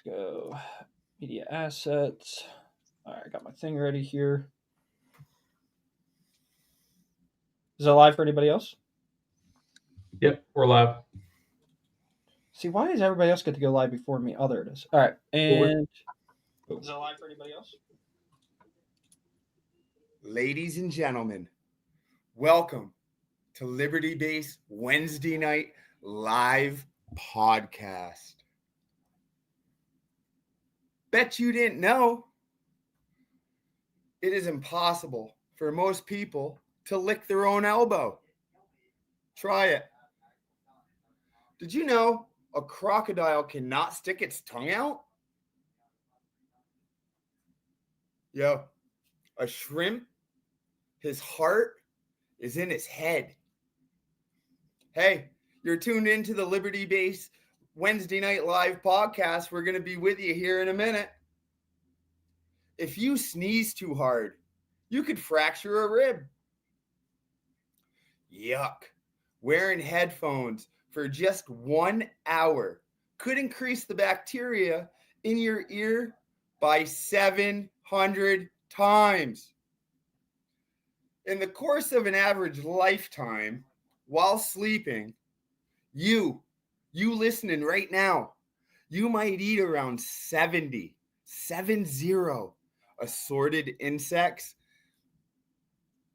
Let's go. Media assets. All right, I got my thing ready here. Is it live for anybody else? Yep, we're live. See, why does everybody else get to go live before me? Oh, there it is. All right, Well, and is it live for anybody else? Ladies and gentlemen, welcome to Liberty Base Wednesday night live podcast. Bet you didn't know it is impossible for most people to lick their own elbow. Try it. Did you know a crocodile cannot stick its tongue out? Yo, a shrimp, his heart is in his head. Hey, you're tuned into the Liberty Base Wednesday night live podcast. We're going to be with you here in a minute. If you sneeze too hard, you could fracture a rib. Yuck. Wearing headphones for just 1 hour could increase the bacteria in your ear by 700 times. In the course of an average lifetime, while sleeping, you listening right now, you might eat around 70 assorted insects.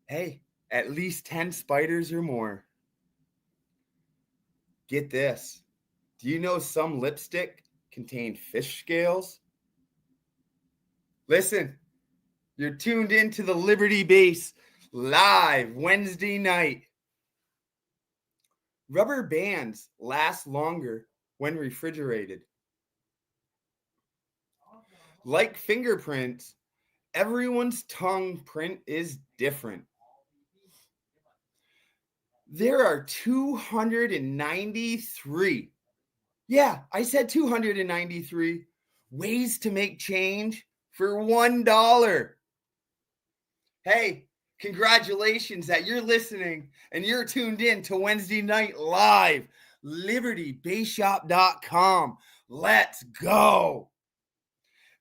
Hey, at least 10 spiders or more. Get this. Do you know some lipstick contain fish scales? Listen, you're tuned into the Liberty Base live Wednesday night. Rubber bands last longer when refrigerated. Like fingerprints, everyone's tongue print is different. There are 293. Yeah, I said 293 ways to make change for $1. Hey, congratulations that you're listening and you're tuned in to Wednesday Night Live, LibertyBaseShop.com. Let's go.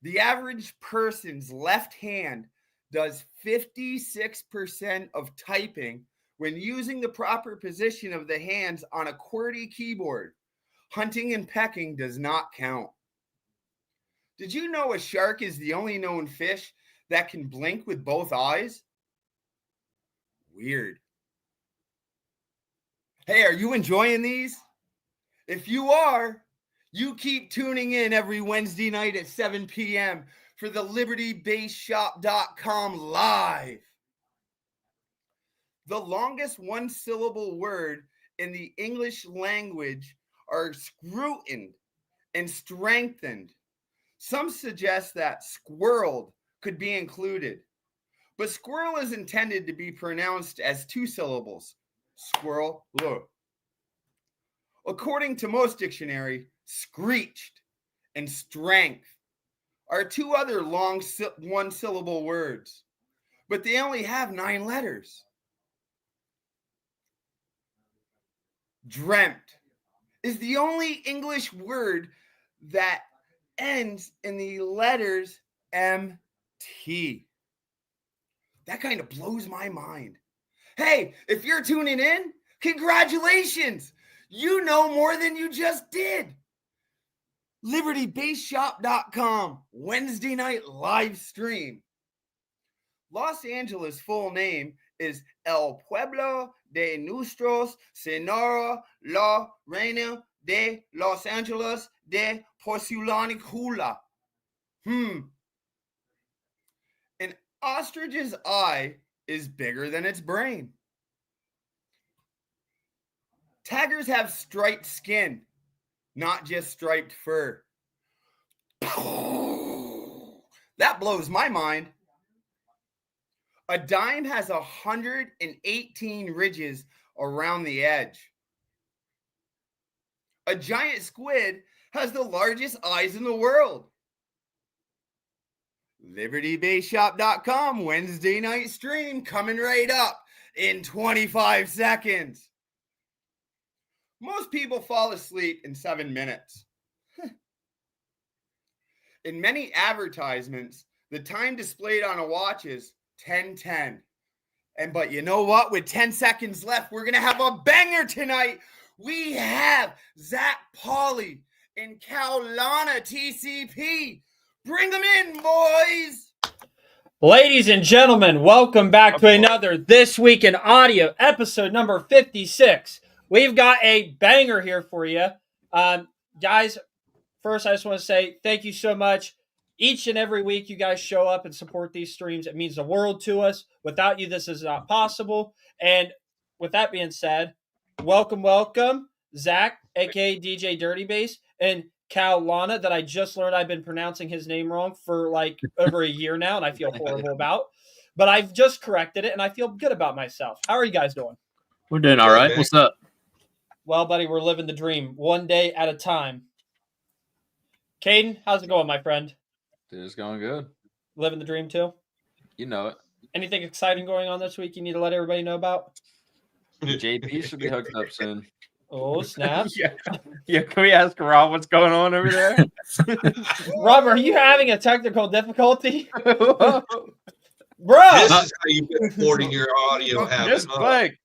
The average person's left hand does 56% of typing when using the proper position of the hands on a QWERTY keyboard. Hunting and pecking does not count. Did you know a shark is the only known fish that can blink with both eyes? Weird. Hey, are you enjoying these? If you are, you keep tuning in every Wednesday night at 7 p.m. for the LibertyBaseShop.com live. The longest one-syllable word in the English language are scrutined and strengthened. Some suggest that squirreled could be included, but squirrel is intended to be pronounced as 2 syllables. Squirrel, look. According to most dictionary, screeched and strength are 2 other long one-syllable words, but they only have 9 letters. Dreamt is the only English word that ends in the letters MT. That kind of blows my mind. Hey, if you're tuning in, congratulations! You know more than you just did. LibertyBaseShop.com Wednesday night live stream. Los Angeles' full name is El Pueblo de Nuestros Señora la Reina de Los Angeles de Porcelanicula. An ostrich's eye is bigger than its brain. Tigers have striped skin, not just striped fur. That blows my mind. A dime has 118 ridges around the edge. A giant squid has the largest eyes in the world. LibertyBaseShop.com Wednesday night stream coming right up in 25 seconds. Most people fall asleep in 7 minutes. In many advertisements, the time displayed on a watch is 10:10. But you know what? With 10 seconds left, we're going to have a banger tonight. We have Zach Pauley and Kaulana TCP. Bring them in, boys. Ladies and gentlemen, welcome back to another This Week in Audio, episode number 56. We've got a banger here for you. Guys, first I just want to say thank you so much. Each and every week you guys show up and support these streams. It means the world to us. Without you, this is not possible. And with that being said, welcome, Zach, a.k.a. DJ Dirty Bass, and Kaulana, that I just learned I've been pronouncing his name wrong for like over a year now, and I feel horrible about. But I've just corrected it, and I feel good about myself. How are you guys doing? We're doing all right. What's up? Well, buddy, we're living the dream, one day at a time. Caden, how's it going, my friend? Dude, it's going good. Living the dream too? You know it. Anything exciting going on this week you need to let everybody know about? JP should be hooked up soon. Oh, snap. Yeah, can we ask Rob what's going on over there? Rob, are you having a technical difficulty? Bro, This is how you get recording your audio habit. just Blake.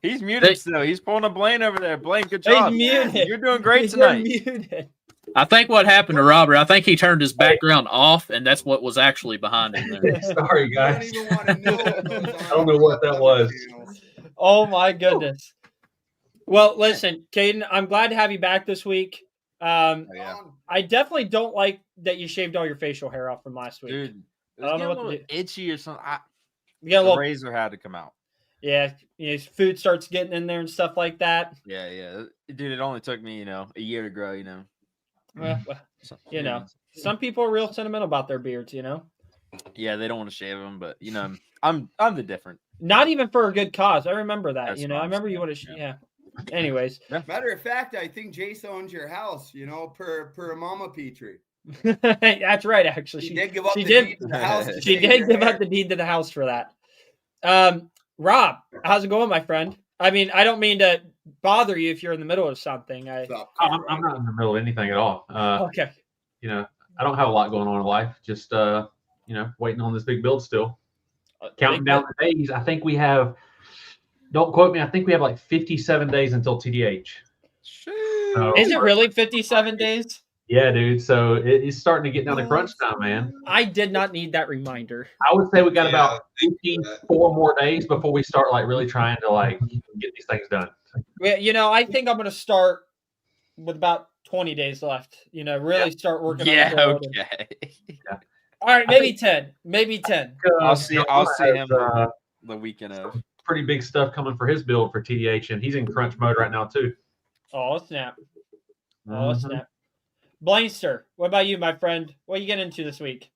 He's muted still. He's pulling a Blaine over there. Blaine, good He's job. muted. You're doing great You're tonight. muted. I think what happened to Robert, I think he turned his background off, and that's what was actually behind him there. Sorry, I don't guys. even want to know what goes on. I don't know what that was. Oh, my goodness. Well, listen, Caden, I'm glad to have you back this week. Yeah. I definitely don't like that you shaved all your facial hair off from last week. Dude, I don't know a what to little do. itchy or something. You got a The little, razor had to come out. yeah, food starts getting in there and stuff like that. Yeah. Dude, it only took me, a year to grow, Well, you know, some people are real sentimental about their beards, Yeah, they don't want to shave them, but I'm the different. Not even for a good cause. I remember that, That's I what I'm remember you saying, want to, yeah. Anyways, Matter of fact, I think Jace owns your house, per Mama Petrie. that's right. Actually, She did give up she the did- deed to the house. to she shave did your give hair. up the deed to the house for that. Rob, how's it going, my friend? I mean, I don't mean to bother you if you're in the middle of something. Stop, I'm not in the middle of anything at all. Okay. I don't have a lot going on in life. Just waiting on this big build still. Counting down the days. I think we have. Don't quote me. I think we have like 57 days until TDH. So, Is it really 57 days? Yeah, dude. So it's starting to get down to crunch time, man. I did not need that reminder. I would say we got Yeah, about 54 more days before we start like really trying to get these things done. Yeah, I think I'm going to start with about 20 days left. Really start working on Yeah, the build. okay. All right, maybe 10. Maybe 10. I'll see him has, the weekend of. pretty big stuff coming for his build for TDH, and he's in crunch mode right now too. Oh, snap. Oh, Mhm. snap. Blainster, what about you, my friend? What are you getting into this week?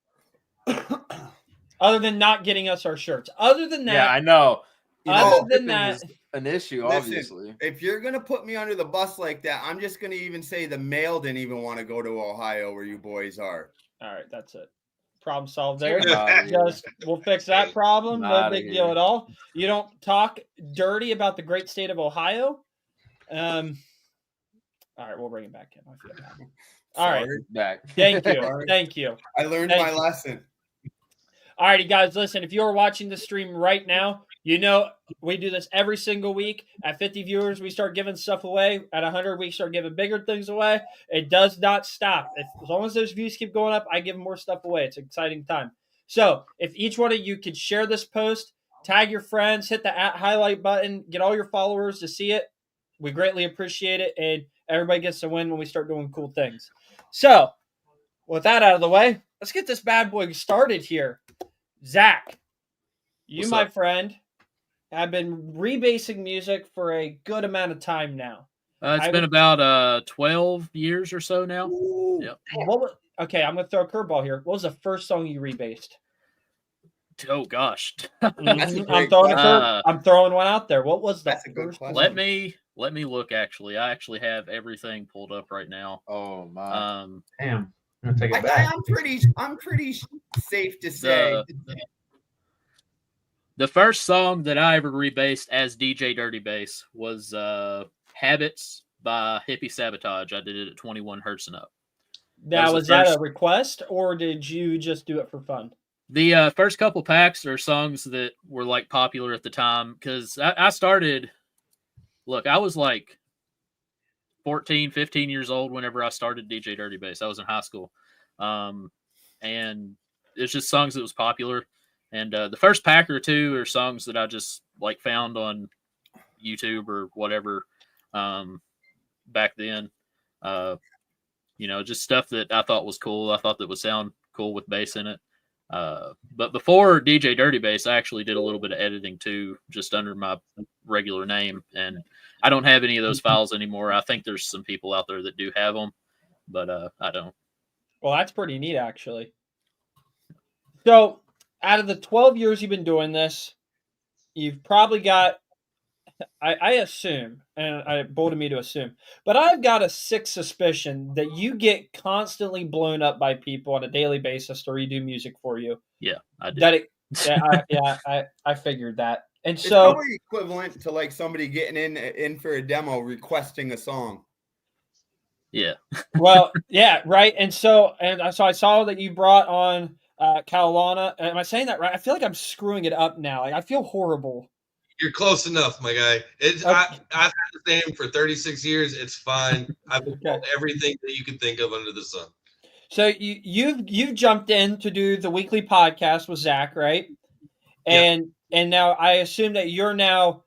Other than not getting us our shirts. Other than that, Yeah, I know. other than that, Shipping is an issue, Listen, obviously. If you're gonna put me under the bus like that, I'm just gonna even say the mail didn't even want to go to Ohio where you boys are. all right, that's it. Problem solved there. Get outta here. Just we'll fix that problem. No Outta big deal here. at all. You don't talk dirty about the great state of Ohio. All right, we'll bring it back in. I feel bad. All right, Sorry. Back. thank you, Sorry. thank you. I learned Thank my you. lesson. All righty, guys, listen, if you're watching the stream right now, we do this every single week. At 50 viewers, we start giving stuff away. At 100, we start giving bigger things away. It does not stop. As long as those views keep going up, I give more stuff away. It's an exciting time. So if each one of you could share this post, tag your friends, hit the highlight button, get all your followers to see it, we greatly appreciate it, and everybody gets to win when we start doing cool things. So with that out of the way, let's get this bad boy started here. Zach, you, What's my up? friend, have been rebasing music for a good amount of time now. It's I been would- about 12 years or so now. Yep. Okay, I'm going to throw a curveball here. What was the first song you rebased? Oh gosh. That's a I'm great throwing, question. I'm throwing one out there. What was the That's a good first one? question. Let me look. Actually, I actually have everything pulled up right now. Oh my. Damn, I'm gonna take it back. I'm pretty safe to say. The first song that I ever rebased as DJ Dirty Bass was "Habits" by Hippie Sabotage. I did it at 21 hertz and up. Now, was was the that first- a request or did you just do it for fun? The first couple packs are songs that were like popular at the time because I started. Look, I was like 14, 15 years old whenever I started DJ Dirty Bass. I was in high school, and it's just songs that was popular. And the first pack or two are songs that I just like found on YouTube or whatever back then. Just stuff that I thought was cool. I thought that would sound cool with bass in it. But before DJ Dirty Bass, I actually did a little bit of editing too, just under my regular name. And I don't have any of those files anymore. I think there's some people out there that do have them, but I don't. Well, that's pretty neat, actually. So, out of the 12 years you've been doing this, you've probably got, I assume, and it bolted me to assume, but I've got a sick suspicion that you get constantly blown up by people on a daily basis to redo music for you. Yeah, I did. That it, I figured that. And It's so, probably equivalent to like somebody getting in for a demo requesting a song. Yeah. well, yeah, right. And so I saw that you brought on Carolina. Am I saying that right? I feel like I'm screwing it up now. Like, I feel horrible. You're close enough, my guy. I've had the name for 36 years. It's fine. I've done everything that you could think of under the sun. So you've jumped in to do the weekly podcast with Zach, right? And now I assume that you're now,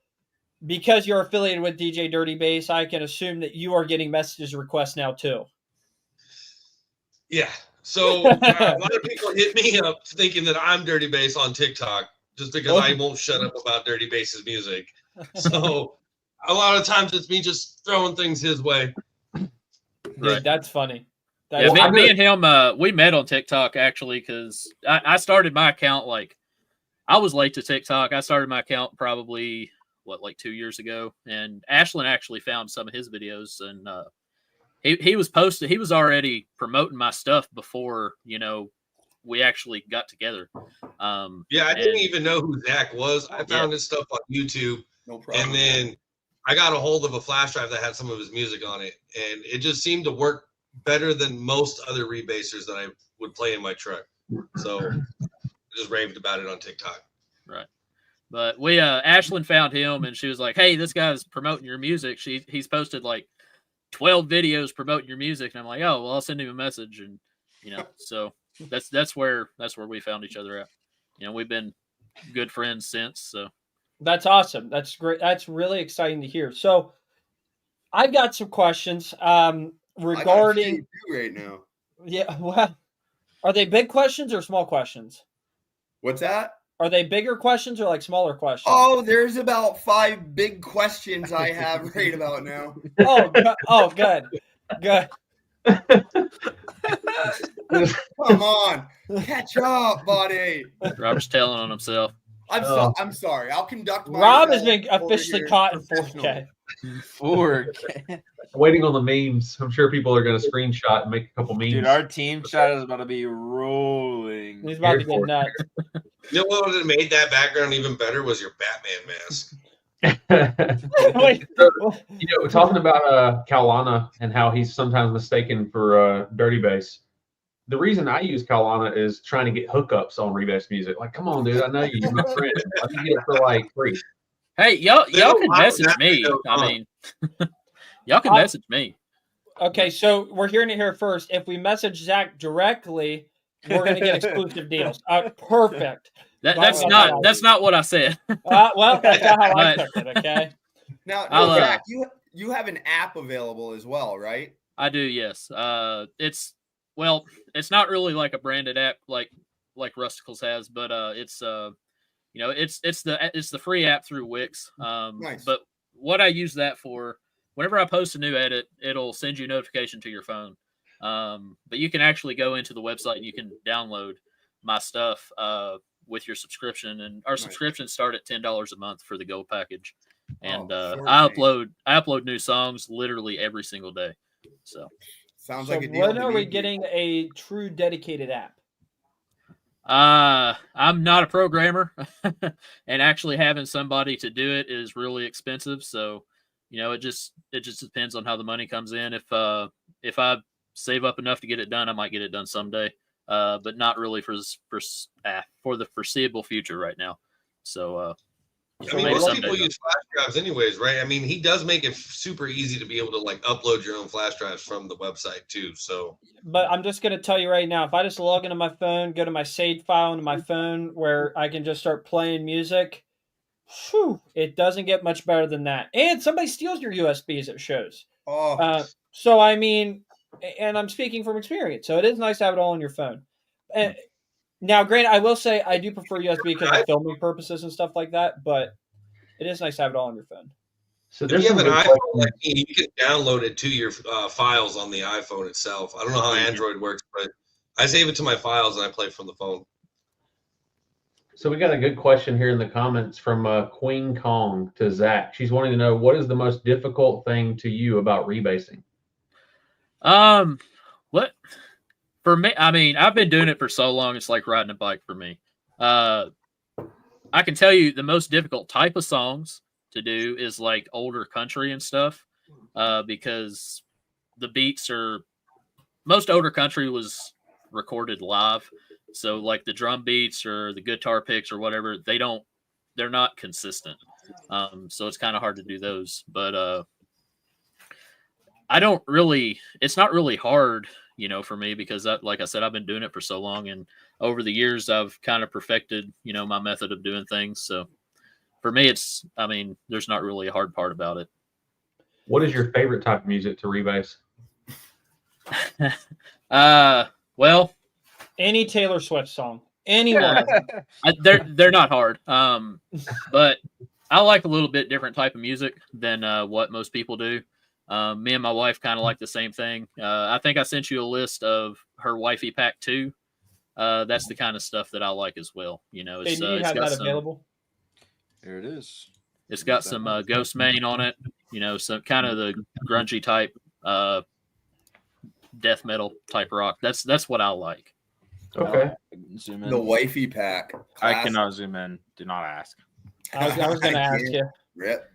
because you're affiliated with DJ Dirty Bass, I can assume that you are getting messages requests now too. Yeah. So a lot of people hit me up thinking that I'm Dirty Bass on TikTok just because I won't shut up about Dirty Bass's music. So a lot of times it's me just throwing things his way. Dude, that's funny. Me and him, we met on TikTok actually because I started my account I was late to TikTok. I started my account probably like 2 years ago, and Ashlyn actually found some of his videos, and he was posted. He was already promoting my stuff before we actually got together. I didn't even know who Zach was. I found his stuff on YouTube, no problem. And then I got a hold of a flash drive that had some of his music on it, and it just seemed to work better than most other rebasers that I would play in my truck. So I just raved about it on TikTok. Right. But we Ashlyn found him and she was like, "Hey, this guy's promoting your music." He's posted like 12 videos promoting your music, and I'm like, "Oh, well, I'll send him a message." And so that's where we found each other at. We've been good friends since. So that's awesome. That's great. That's really exciting to hear. So I've got some questions regarding you right now. Yeah, well, are they big questions or small questions? What's that? Are they bigger questions or like smaller questions? Oh, there's about 5 big questions I have right about now. Good. Come on, catch up, buddy. Robert's telling on himself. I'm sorry. I'll conduct my. Rob has been officially caught in 4K. 4K. Waiting on the memes. I'm sure people are going to screenshot and make a couple memes. Dude, our team chat is about to be rolling. He's about to get nuts. You know what would have made that background even better was your Batman mask. Wait. So, talking about Carolina and how he's sometimes mistaken for Dirty Bass. The reason I use Carolina is trying to get hookups on Rebase music. Like, come on, dude, I know you're my friend. I can get it for like free. Hey, y'all can message me. I mean, y'all can message me. Okay, so we're hearing it here first. If we message Zach directly, we're going to get exclusive deals. Perfect. That's not what I said. Well, that's not how I took it. Okay. Now, Zach, you have an app available as well, right? I do. Yes. It's not really like a branded app like Rusticles has, but it's the free app through Wix. Nice. But what I use that for, whenever I post a new edit, it'll send you a notification to your phone. But you can actually go into the website and you can download my stuff with your subscription. And our subscriptions start at $10 a month for the gold package. And I upload new songs literally every single day. So sounds like a deal. When are we getting a true dedicated app? I'm not a programmer, and actually having somebody to do it is really expensive. So, it just depends on how the money comes in. If I save up enough to get it done, I might get it done someday. But not really for the foreseeable future right now. So, I mean, maybe most someday, people though. use flash drives anyways, right? I mean, he does make it super easy to be able to like upload your own flash drives from the website too. So, But I'm just going to tell you right now, if I just log into my phone, go to my saved file into my phone where I can just start playing music, whew, it doesn't get much better than that. And somebody steals your USBs, it shows. Oh, So, I mean, and I'm speaking from experience, so it is nice to have it all on your phone. And now, granted, I will say I do prefer USB because of filming purposes and stuff like that, but it is nice to have it all on your phone. So if there's you have some an good iPhone questions. like me, you can download it to your files on the iPhone itself. I don't know how Android works, but I save it to my files and I play from the phone. So we got a good question here in the comments from Queen Kong to Zach. She's wanting to know, what is the most difficult thing to you about rebasing? What for me? I mean, I've been doing it for so long. It's like riding a bike for me. I can tell you the most difficult type of songs to do is like older country and stuff, because the beats are most older country was recorded live, so like the drum beats or the guitar picks or whatever, they're not consistent. So it's kind of hard to do those, but I don't really. It's not really hard, for me because like I said, I've been doing it for so long, and over the years, I've kind of perfected, my method of doing things. So for me, there's not really a hard part about it. What is your favorite type of music to rebase? Well, Any Taylor Swift song, any one of them. they're not hard. But I like a little bit different type of music than what most people do. Me and my wife kind of like the same thing. I think I sent you a list of her Wifey Pack 2. That's the kind of stuff that I like as well. Hey, It's, do you it's have got that some, available? Here it is. it's got some Ghost Main on it. Some kind of the grungy type, death metal type rock. That's what I like. Okay. Zoom in. the wifey pack. I Classic. cannot zoom in. Do not ask. I was going to I ask can't. you. Rip.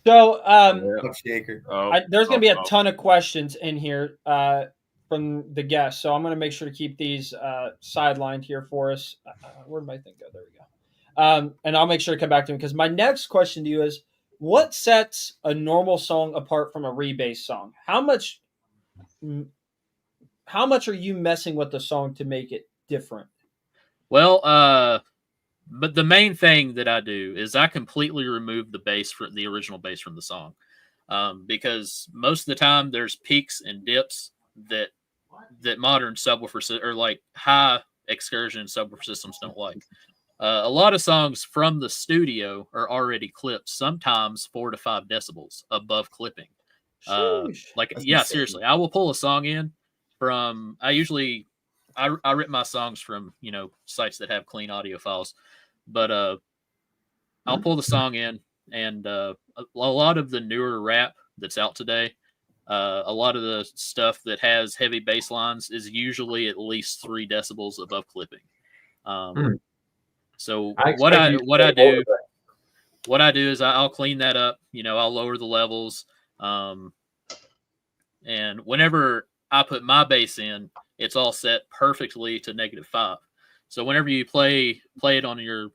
So, Up shaker. Oh, there's going to be a oh. ton of questions in here from the guests, so I'm going to make sure to keep these sidelined here for us. Where did my thing go? There we go. And I'll make sure to come back to him because my next question to you is, what sets a normal song apart from a rebase song? How much are you messing with the song to make it different? Well, but the main thing that I do is I completely remove the bass from the original bass from the song, because most of the time there's peaks and dips that modern subwoofer or like high excursion subwoofer systems don't like. A lot of songs from the studio are already clipped, sometimes 4 to 5 decibels above clipping. Sheesh. That's Yeah, insane. seriously, I will pull a song in from. I rip my songs from sites that have clean audio files, but I'll pull the song in, and a lot of the newer rap that's out today, a lot of the stuff that has heavy bass lines is usually at least 3 decibels above clipping. So what I do is I'll clean that up. I'll lower the levels, and whenever I put my bass in, it's all set perfectly to -5. So whenever you play it on your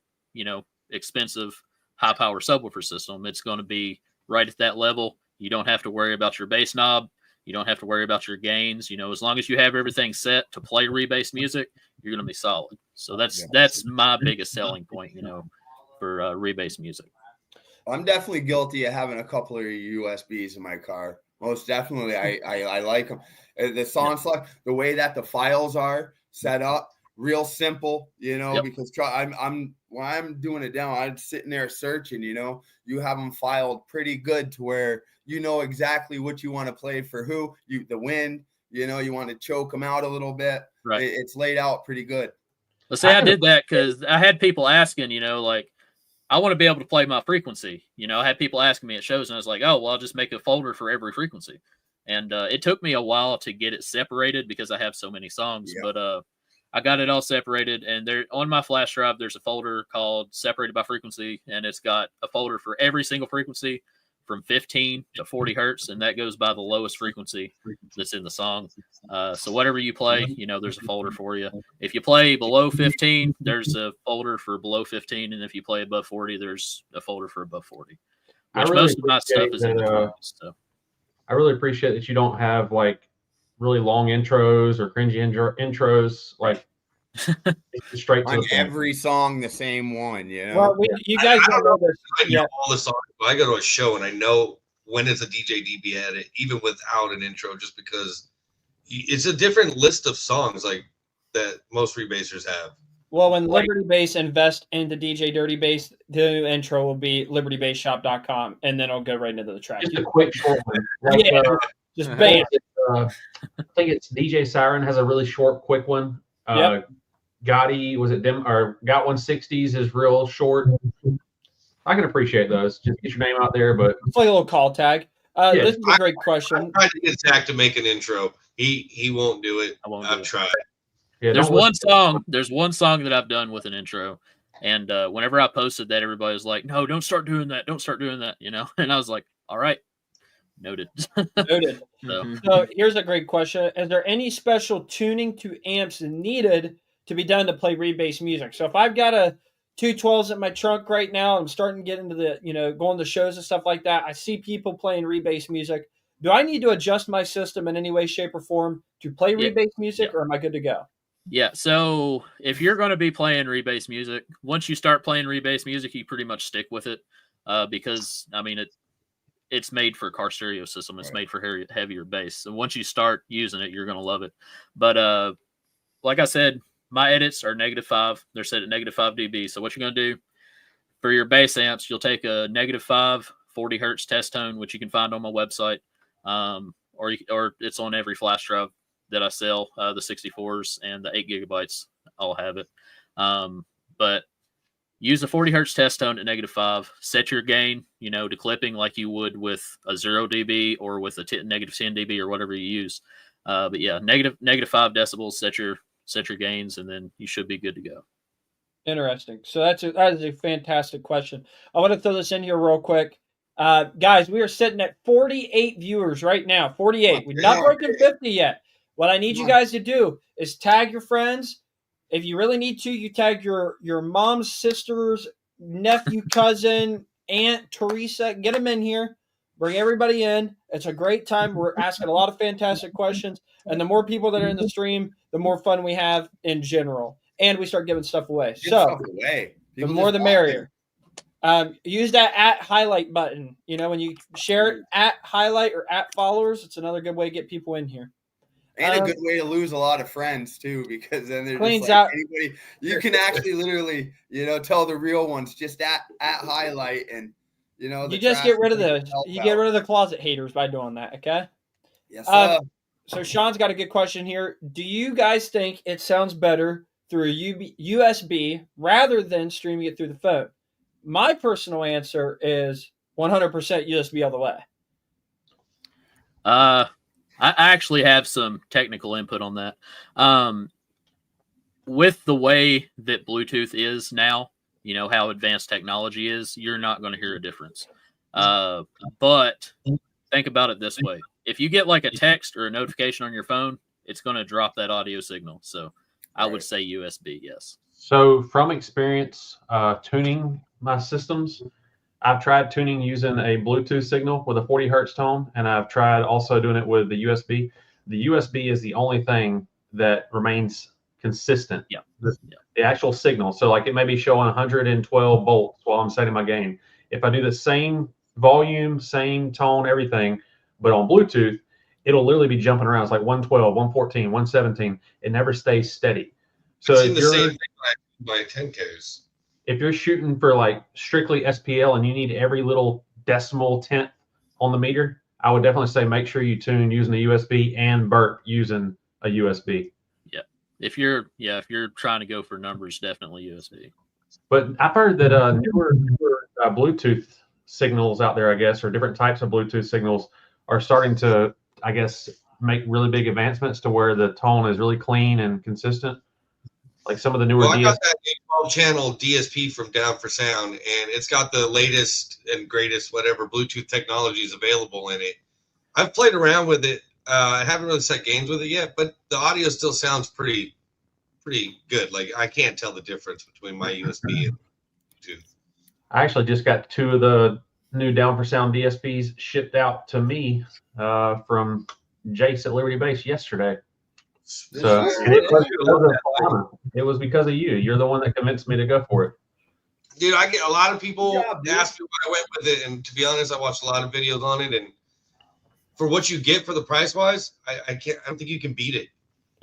expensive high power subwoofer system, it's going to be right at that level. You don't have to worry about your bass knob. You don't have to worry about your gains. As long as you have everything set to play rebase music, you're going to be solid. So that's my biggest selling point, for rebase music. I'm definitely guilty of having a couple of USBs in my car. Most definitely, I like them. The song select, the way that the files are set up, real simple. Yep. Because I'm when I'm doing it down, I'm sitting there searching. You have them filed pretty good to where you know exactly what you want to play for who. The wind. You want to choke them out a little bit. Right. It's laid out pretty good. Let's say I did that because I had people asking, like, I want to be able to play my frequency. I had people asking me at shows, and I was like, oh, well, I'll just make a folder for every frequency. And it took me a while to get it separated because I have so many songs. Yeah. But I got it all separated, and there on my flash drive, there's a folder called Separated by Frequency, and it's got a folder for every single frequency from 15 to 40 hertz, and that goes by the lowest frequency that's in the song. So whatever you play, there's a folder for you. If you play below 15, there's a folder for below 15, and if you play above 40, there's a folder for above 40. Which most of my stuff is in the 20s. So. I really appreciate that you don't have like really long intros or cringy intros, like straight to On the point. every song, the same one. Well, you guys don't know this. I know all the songs. I go to a show and I know when it's a DJ DB edit, even without an intro, just because it's a different list of songs like that most rebasers have. Well, when Liberty Bass invest into DJ Dirty Bass, the intro will be libertybassshop.com, and then it'll go right into the track. Just a quick short one. Like, Yeah. Just bam. I think it's DJ Siren has a really short, quick one. Gotti, was it Got 160s is real short. I can appreciate those. Just get your name out there, but It's like a little call tag. This is a great question. I tried to get Zach to make an intro. He won't do it. I've tried. yeah, There's don't one listen- song. There's one song that I've done with an intro, and whenever I posted that, everybody was like, "No, don't start doing that. Don't start doing that." And I was like, "All right, noted." Noted. So, So here's a great question. Is there any special tuning to amps needed to be done to play rebase music? So if I've got a 212s in my trunk right now, I'm starting to get into the, going to shows and stuff like that. I see people playing rebase music. Do I need to adjust my system in any way, shape, or form to play Yeah. rebase music, Yeah. or am I good to go? yeah. So if you're going to be playing rebase music, once you start playing rebase music, you pretty much stick with it, because I mean it's made for car stereo system. It's made for heavier bass. So once you start using it, you're going to love it. But like I said, my edits are -5. They're set at -5 dB. So what you're going to do for your bass amps, you'll take a -5 40 hertz test tone, which you can find on my website, or it's on every flash drive that I sell. The 64s and the 8 gigabytes, I'll have it. But use the 40 hertz test tone at -5. Set your gain, to clipping like you would with a 0 dB or with a -10 dB or whatever you use. But yeah, -5 decibels. Set your gains, and then you should be good to go. Interesting. So that is a fantastic question. I want to throw this in here real quick. Guys, we are sitting at 48 viewers right now. 48. We've not broken 50 yet. What I need you guys to do is tag your friends. If you really need to, you tag your mom's sister's nephew, cousin, aunt, Teresa. Get them in here. Bring everybody in. It's a great time. We're asking a lot of fantastic questions. And the more people that are in the stream, the more fun we have in general. And we start giving stuff away. The more the merrier. Use that @highlight button. When you share it @highlight or @followers, it's another good way to get people in here. And a good way to lose a lot of friends too, because then they're Cleans just like out. anybody. You can actually literally, tell the real ones just at highlight, and You just get rid of the closet haters by doing that. Okay. Yes, sir. So Sean's got a good question here. Do you guys think it sounds better through USB rather than streaming it through the phone? My personal answer is 100% USB all the way. I actually have some technical input on that. With the way that Bluetooth is now, how advanced technology is, you're not going to hear a difference. But think about it this way. If you get like a text or a notification on your phone, it's going to drop that audio signal. So I would say USB, yes. So from experience tuning my systems, I've tried tuning using a Bluetooth signal with a 40 hertz tone, and I've tried also doing it with the USB. The USB is the only thing that remains consistent. Yeah. The actual signal. So like it may be showing 112 volts while I'm setting my gain. If I do the same volume, same tone, everything, but on Bluetooth, it'll literally be jumping around. It's like 112, 114, 117. It never stays steady. So I've seen if the you're, same thing by 10Ks. if you're shooting for like strictly SPL and you need every little decimal tenth on the meter, I would definitely say make sure you tune using a USB and burp using a USB. If you're trying to go for numbers, definitely USB. But I've heard that newer Bluetooth signals out there, I guess, or different types of Bluetooth signals are starting to, I guess, make really big advancements to where the tone is really clean and consistent. like some of the newer Well, I DSPs. got that 12-channel DSP from Down for Sound, and it's got the latest and greatest whatever Bluetooth technologies available in it. I've played around with it. I haven't really set games with it yet, but the audio still sounds pretty good. Like I can't tell the difference between my USB and Bluetooth. I actually just got 2 of the new Down for Sound DSPs shipped out to me from Jace at Liberty Base yesterday. So and it was because of you. You're the one that convinced me to go for it. Dude, I get a lot of people Good job, dude. ask me why I went with it, and to be honest, I watched a lot of videos on it, and for what you get for the price wise, I don't think you can beat it.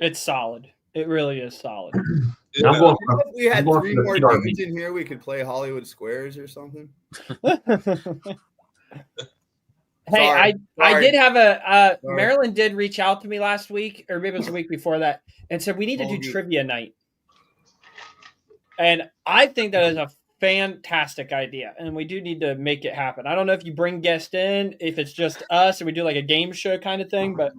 It's solid. It really is solid. And I'm going for, If we had I'm going 3 for the more PRV. dudes in here, we could play Hollywood Squares or something. Hey, I Sorry. did have a Sorry. Marilyn did reach out to me last week, or maybe it was the week before that, and said we need to do Bogey. trivia night. And I think that is a fantastic idea, and we do need to make it happen. I don't know if you bring guests in, if it's just us, and we do like a game show kind of thing, but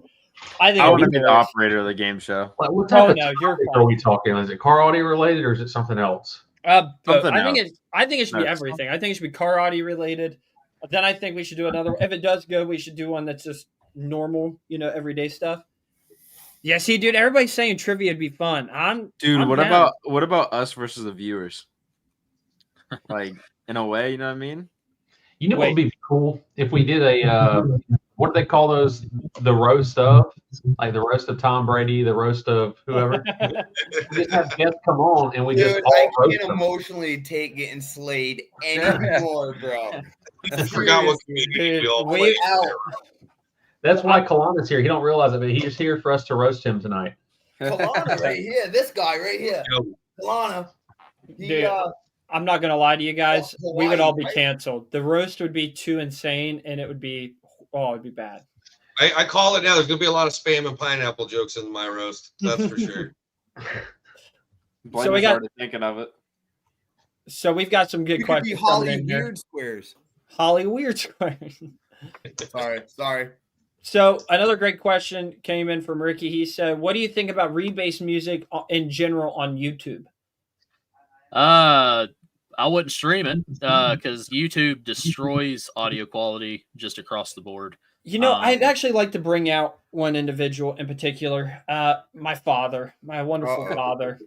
I think I it'd want to be be the hilarious. operator of the game show. Like, what type Oh of no, you're topic fine. are we talking? Is it car audio related or is it something else? But Something I think else. it should be No. everything. I think it should be car audio related. Then I think we should do another. If it does go, we should do one that's just normal, everyday stuff. Yeah, see, dude, everybody's saying trivia would be fun. I'm Dude, I'm what down. about us versus the viewers? Like in a way, you know what I mean? You know what would Wait. be cool if we did a what do they call those? The roast of, like the roast of Tom Brady, the roast of whoever. We just have guests come on and we Dude, just all I roast can't them. emotionally take getting slayed anymore, bro. I forgot what community we all Dude, play. Out. That's why Kalana's here. He don't realize it, but he's here for us to roast him tonight. Kalana right here. This guy right here. Kalana. He, Dude. I'm not gonna lie to you guys. Oh, We would all be Hawaii, right? canceled. The roast would be too insane, and it'd be bad. I call it now. There's gonna be a lot of spam and pineapple jokes in my roast. That's for sure. Blaine So we was got- already thinking of it. So we've got some good You could be questions coming Holly in here. Weird Squares. Holly Weird Squares. Sorry. So another great question came in from Ricky. He said, "What do you think about rebase music in general on YouTube?" I wouldn't stream it because YouTube destroys audio quality just across the board. I'd actually like to bring out one individual in particular. My father, my wonderful Uh-oh. father.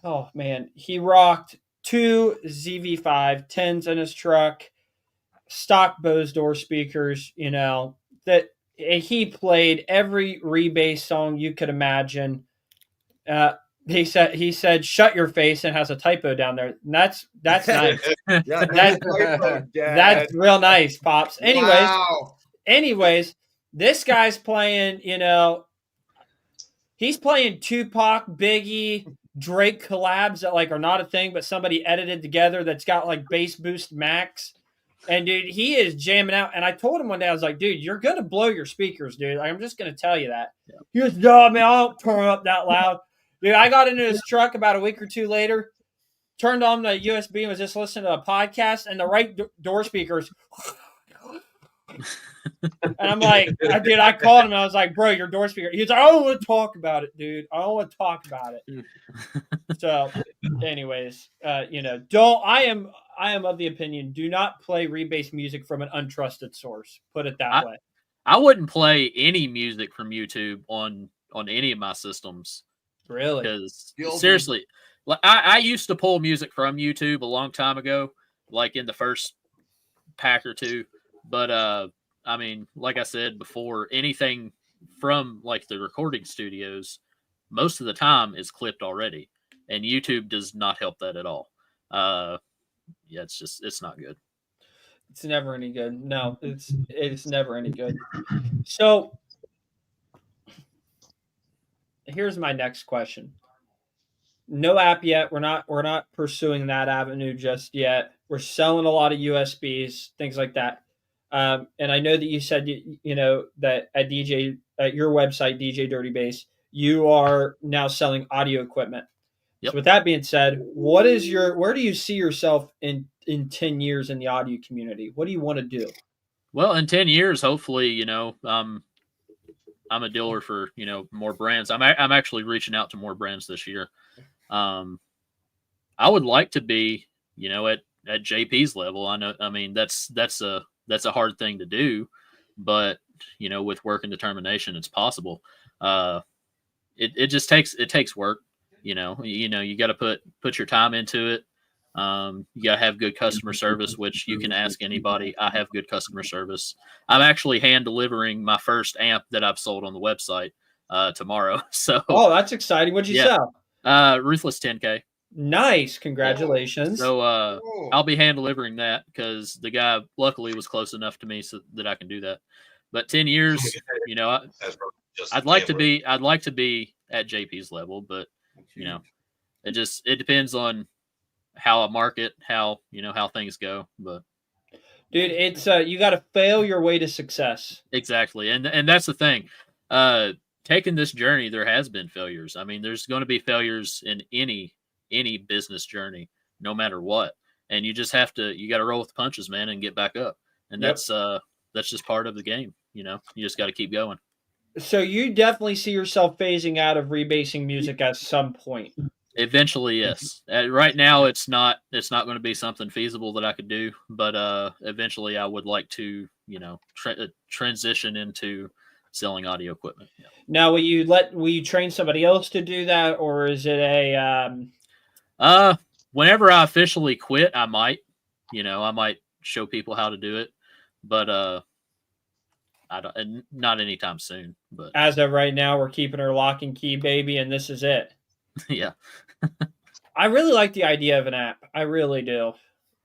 Oh man, he rocked 2 ZV5 10s in his truck, stock Bose door speakers. That he played every rebase song you could imagine. He said, "Shut your face," and has a typo down there. And that's nice. Yeah, That- typo, Dad. That's real nice, pops. Wow. Anyways, this guy's playing. He's playing Tupac, Biggie, Drake collabs that are not a thing, but somebody edited together that's got bass boost max. And dude, he is jamming out. And I told him one day, I was like, dude, you're gonna blow your speakers, dude. I'm just gonna tell you that. Yeah. He goes, no, man, I don't turn up that loud. Dude, I got into his truck about a week or two later, turned on the USB and was just listening to a podcast, and the right door speakers. And I'm like, dude, I called him and I was like, bro, your door speaker. He's like, I don't want to talk about it, dude. I don't want to talk about it. So, anyways, I am of the opinion, do not play rebase music from an untrusted source. Put it that way. I wouldn't play any music from YouTube on any of my systems. Really? Because Guilty. seriously, I used to pull music from YouTube a long time ago, like in the first pack or two. But I mean, like I said before, anything from the recording studios, most of the time is clipped already, and YouTube does not help that at all. It's not good. It's never any good. No, it's never any good. So here's my next question. No app yet. We're not pursuing that avenue just yet. We're selling a lot of USBs, things like that. And I know that you said that at your website, DJ Dirty Bass, you are now selling audio equipment. Yep. So with that being said, where do you see yourself in 10 years in the audio community? What do you want to do? Well, in 10 years, hopefully, I'm a dealer for more brands. I'm actually reaching out to more brands this year. I would like to be at JP's level. I mean that's a hard thing to do, but with work and determination, it's possible. It just takes work. You got to put your time into it. You got to have good customer service, which you can ask anybody. I have good customer service. I'm actually hand delivering my first amp that I've sold on the website tomorrow. So that's exciting. What'd you sell? Ruthless 10K. Nice. Congratulations. So I'll be hand delivering that because the guy luckily was close enough to me so that I can do that. But 10 years, I'd like to be at JP's level, but it depends on how I market, how things go. But dude, it's you got to fail your way to success. Exactly. And that's the thing. Taking this journey, there has been failures. I mean, there's going to be failures in any business journey, no matter what. And you just got to roll with the punches, man, and get back up. And that's just part of the game. You just got to keep going. So you definitely see yourself phasing out of rebasing music at some point. Eventually, yes. Right now, it's not going to be something feasible that I could do, but eventually, I would like to, transition into selling audio equipment. Yeah. Now, will you train somebody else to do that, or is it a? Whenever I officially quit, I might show people how to do it, but not anytime soon. But as of right now, we're keeping her lock and key, baby, and this is it. Yeah. I really like the idea of an app. I really do.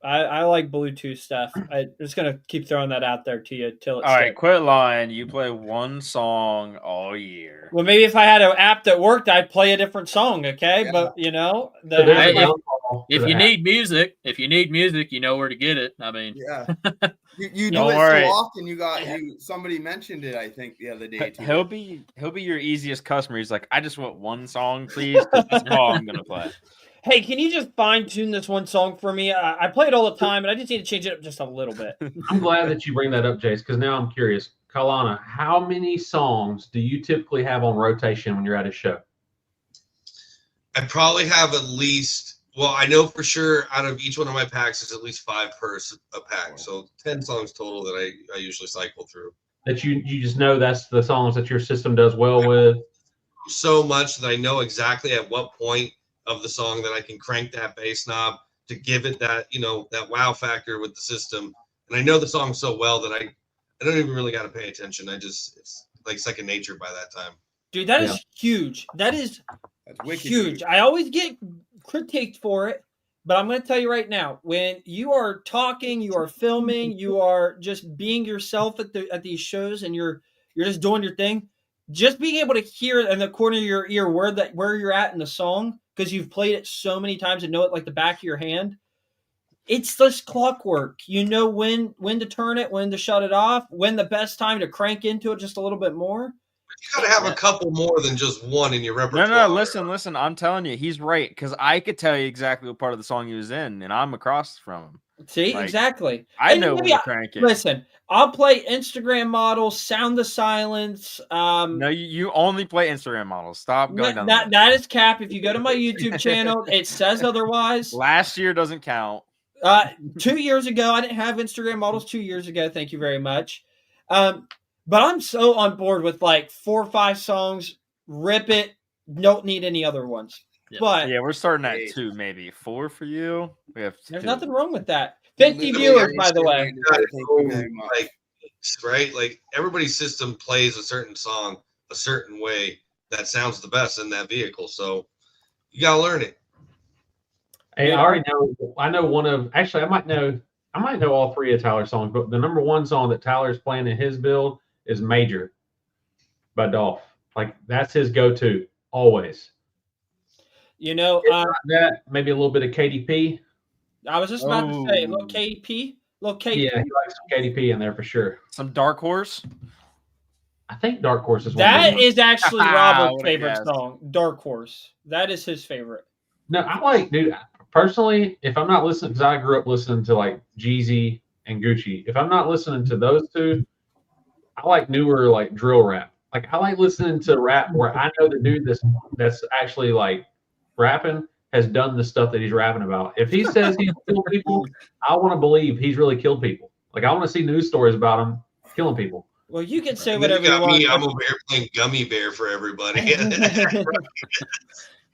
I like Bluetooth stuff. I'm just going to keep throwing that out there to you till it's all right. Quit lying. You play one song all year. Well, maybe if I had an app that worked, I'd play a different song. Okay. Yeah. But if you need music, you know where to get it. I mean, yeah, you do it so often. Somebody mentioned it, I think, the other day. He'll be your easiest customer. He's like, I just want one song, please. That's all I'm gonna play. Hey, can you just fine tune this one song for me? I play it all the time, and I just need to change it up just a little bit. I'm glad that you bring that up, Jace, because now I'm curious. Kalana, how many songs do you typically have on rotation when you're at a show? I probably have at least, I know for sure out of each one of my packs, it's at least 5 per a pack. So 10 songs total that I usually cycle through. That you just know that's the songs that your system does well with? So much that I know exactly at what point of the song that I can crank that bass knob to give it that, that wow factor with the system. And I know the song so well that I don't even really got to pay attention. It's like second nature by that time. Dude, that is huge. That's huge. I always get critiqued for it, but I'm going to tell you right now, when you are talking, you are filming, you are just being yourself at these shows, and you're just doing your thing, just being able to hear in the corner of your ear where you're at in the song, because you've played it so many times and know it like the back of your hand. It's just clockwork. You know when to turn it, when to shut it off, when the best time to crank into it just a little bit more. You got to have a couple more than just one in your repertoire. No, listen. I'm telling you, he's right, because I could tell you exactly what part of the song he was in, and I'm across from him. See, exactly. I know when to crank it. Listen, I'll play Instagram models, Sound the Silence. No, you only play Instagram models. Stop going down that is cap. If you go to my YouTube channel, it says otherwise. Last year doesn't count. 2 years ago, I didn't have Instagram models 2 years ago. Thank you very much. But I'm so on board with like 4 or 5 songs. Rip it. Don't need any other ones. Yeah. But yeah, we're starting at 2, maybe 4 for you. We have 2. There's nothing wrong with that. 50 viewers, by the way. Right? Like everybody's system plays a certain song a certain way that sounds the best in that vehicle. So you gotta learn it. Hey, I already know. I know one of. Actually, I might know all 3 of Tyler's songs, but the number 1 song that Tyler's playing in his build is "Major" by Dolph. Like that's his go-to always. That maybe a little bit of KDP. I was just about to say, little KDP. Yeah, he likes some KDP in there for sure. Some Dark Horse. I think Dark Horse is one. That is actually Robert's favorite song. Dark Horse. That is his favorite. No, I like, dude. Personally, if I'm not listening, because I grew up listening to like Jeezy and Gucci. If I'm not listening to those 2, I like newer like drill rap. Like I like listening to rap where I know the dude that's actually like rapping has done the stuff that he's rapping about. If he says he's killed people, I want to believe he's really killed people. Like I want to see news stories about him killing people. Well, you can say And then whatever you you got want. me. I'm over here playing gummy bear for everybody.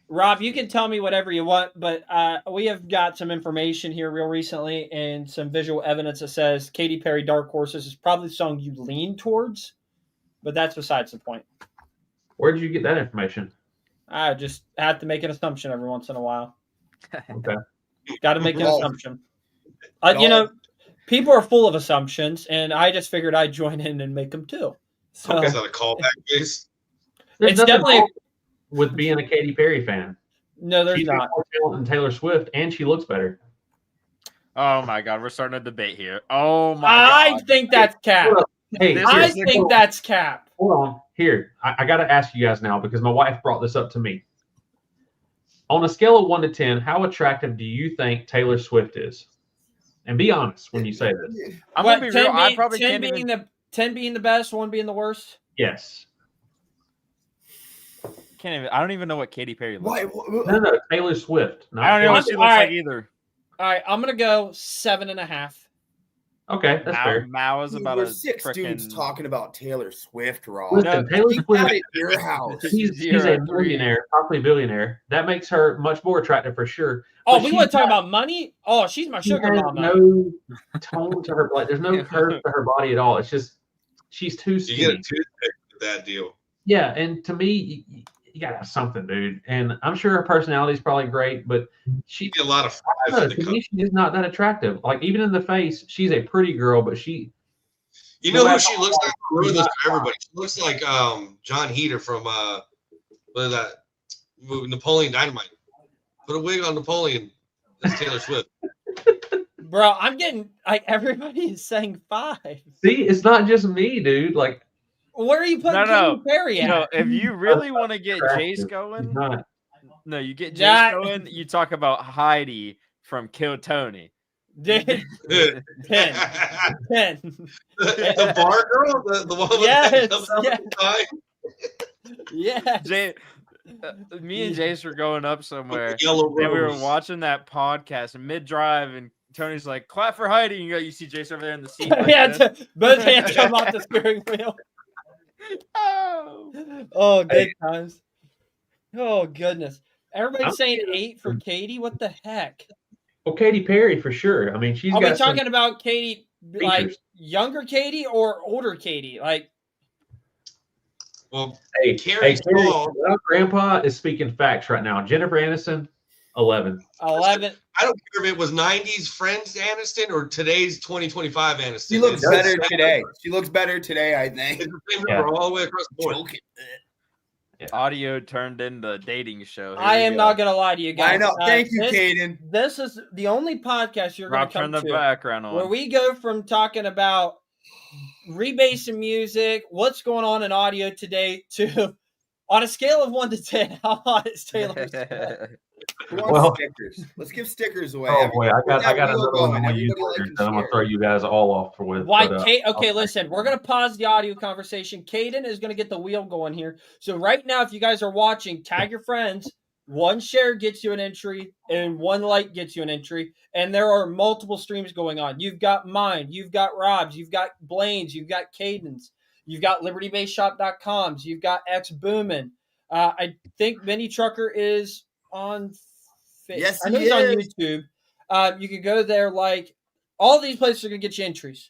Rob, you can tell me whatever you want, but we have got some information here real recently and some visual evidence that says Katy Perry Dark Horses is probably the song you lean towards, but that's besides the point. Where did you get that information? I just have to make an assumption every once in a while. Okay. Got to make an Well, assumption. You know, people are full of assumptions, and I just figured I'd join in and make them too. So Is that a callback, Jace? There's It's nothing definitely- wrong with being a Katy Perry fan. no, there's She's got not. more talent than Taylor Swift, and she looks better. Oh my God, we're starting a debate here. Oh my I God. think that's cap. Hey, This I is- think that's cap. hold on. Here, I got to ask you guys now because my wife brought this up to me. On a scale of 1 to 10, how attractive do you think Taylor Swift is? And be honest when you say this. I'm What, gonna be real. 10 I being- probably 10 can't being even, 10 being the best, 1 being the worst. Yes. I don't even know what Katy Perry looks Why? like. No, Taylor Swift. Not I don't know what Taylor she All looks right. like either. All right, I'm gonna go 7.5. Okay, that's fair. Mao is Dude, about we're a 6 dudes frickin' talking about Taylor Swift, Rob. Listen, No, Taylor Keep Swift, that at your house. she's a 0-3. millionaire, possibly a billionaire. That makes her much more attractive for sure. Oh, But we she's want to talk not- about money? Oh, she's my She sugar has mama. no tone to her, like there's no curve to her body at all. It's just she's too You skinny. get a toothpick with that deal. Yeah, and to me, you gotta have something, dude. And I'm sure her personality is probably great, but she You get a lot of no, fives in the to cup. me, she's not that attractive. Like even in the face, she's a pretty girl, but she You know who she looks like? I'll ruin this for everybody. She looks like John Heater from what is that movie, Napoleon Dynamite. Put a wig on Napoleon. That's Taylor Swift. Bro, I'm getting like everybody is saying 5. see, it's not just me, dude. Like Where are you putting No. Katy Perry at? No, if you really want to get Jace she's going, not. no, you get Jace That- going. You talk about Heidi from Kill Tony. Dude, 10. the 10. bar girl, the one with Yes, that comes out yes. the time. Yeah. Jay, me and Jace were going up somewhere, Yellow and we were rose. watching that podcast and mid drive, and Tony's like, "Clap for Heidi!" And you see Jace over there in the seat. Like Yeah, this. both hands come off the steering wheel. Oh. Oh, good times. Oh, goodness. Everybody's I'm- saying 8 for Katie. What the heck? Well, Katy Perry for sure. I mean, she's Are we got some talking about Katie, like features. younger Katie or older Katie? Like, Well, Hey, Carrie Carrie, Small. Grandpa is speaking facts right now. Jennifer Aniston, 11. 11. I don't care if it was 90s Friends Aniston or today's 2025 Aniston. She looks It's the better same today. number. She looks better today, I think. It's the same Yeah. number all the way across the board. Joking. Audio turned into a dating show. Here I we am go. not going to lie to you guys. I know. Thank you, this, Caden. This is the only podcast you're going Rob, to come turn the to background on. where we go from talking about rebasing music, what's going on in audio today, to on a scale of 1 to 10, how hot is Taylor Swift? Who wants Well- stickers? Let's give stickers away. Oh boy, I got that another wheel one going. I'm gonna use Everybody later like that I'm and gonna share. throw you guys all off for with. Why, but, Kate? Okay, listen, we're going to pause the audio conversation. Caden is going to get the wheel going here. So, right now, if you guys are watching, tag your friends. 1 share gets you an entry, and 1 like gets you an entry. And there are multiple streams going on. You've got mine, you've got Rob's, you've got Blaine's, you've got Caden's, you've got LibertyBaseShop.com's, you've got X Boomin. I think Mini Trucker is on. Yes, I know he he's on is. YouTube. You can go there. Like all these places are gonna get you entries.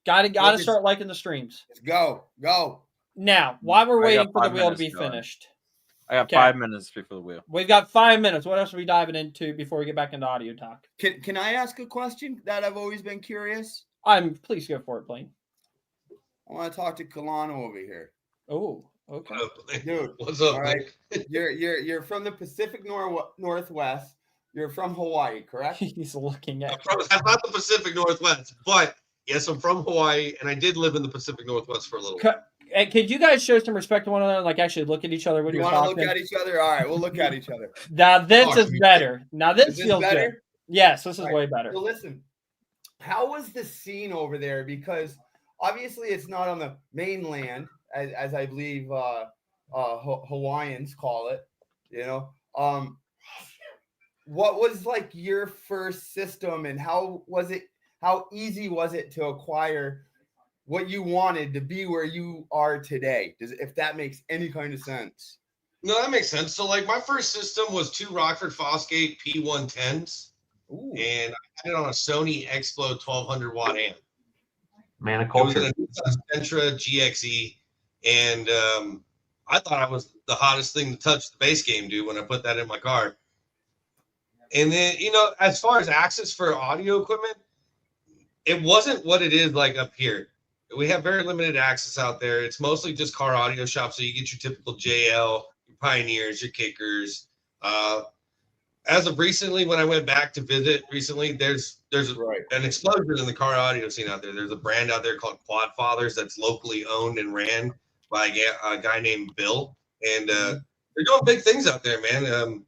Gotta Focus. start liking the streams. Let's go. Go. Now, while we're I waiting got for the 5 wheel to be minutes going. finished, I got Okay. 5 minutes before the wheel. we've got 5 minutes. What else are we diving into before we get back into audio talk? Can I ask a question that I've always been curious? Please go for it, Blaine. I want to talk to Kalano over here. Oh, okay. Dude, What's up, all right. Nick? You're from the Pacific Northwest. You're from Hawaii, correct? He's looking I'm at. not the Pacific Northwest, but yes, I'm from Hawaii, and I did live in the Pacific Northwest for a little while. Hey, could you guys show some respect to one another? Like actually look at each other when You you're want to look talking. at each other? All right, we'll look at each other. Now this Oh, is better. Now this Is this feels better? good. Yes, this is All right. way better. So listen, how was the scene over there? Because obviously it's not on the mainland as I believe Hawaiians call it. You know, what was like your first system, and how easy was it to acquire what you wanted to be where you are today? If that makes any kind of sense. No, that makes sense. So, like, my first system was 2 Rockford Fosgate P110s, Ooh. and I had it on a Sony Explo 1200 watt amp. Man, a It was in culture. a Nissan Sentra GXE, and I thought I was the hottest thing to touch the bass game, dude, when I put that in my car. And then, you know, as far as access for audio equipment, it wasn't what it is like up here. We have very limited access out there. It's mostly just car audio shops, so you get your typical JL, your Pioneers, your Kickers. As of recently, when I went back to visit recently, there's Right. an explosion in the car audio scene out there. There's a brand out there called Quad Fathers that's locally owned and ran by a guy named Bill, and they're doing big things out there, man.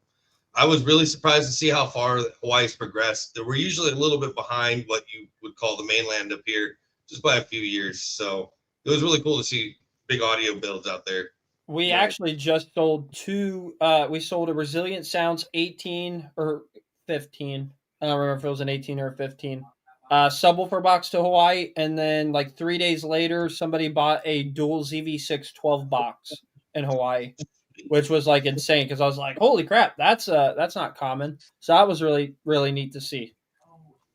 I was really surprised to see how far Hawaii's progressed. We're usually a little bit behind what you would call the mainland up here, just by a few years. So it was really cool to see big audio builds out there. We Right. actually just sold two. We sold a Resilient Sounds 18 or 15. I don't remember if it was an 18 or a 15. Subwoofer box to Hawaii, and then like 3 days later, somebody bought a dual ZV6 12 box in Hawaii, which was like insane because I was like, "Holy crap, that's not common." So that was really really neat to see.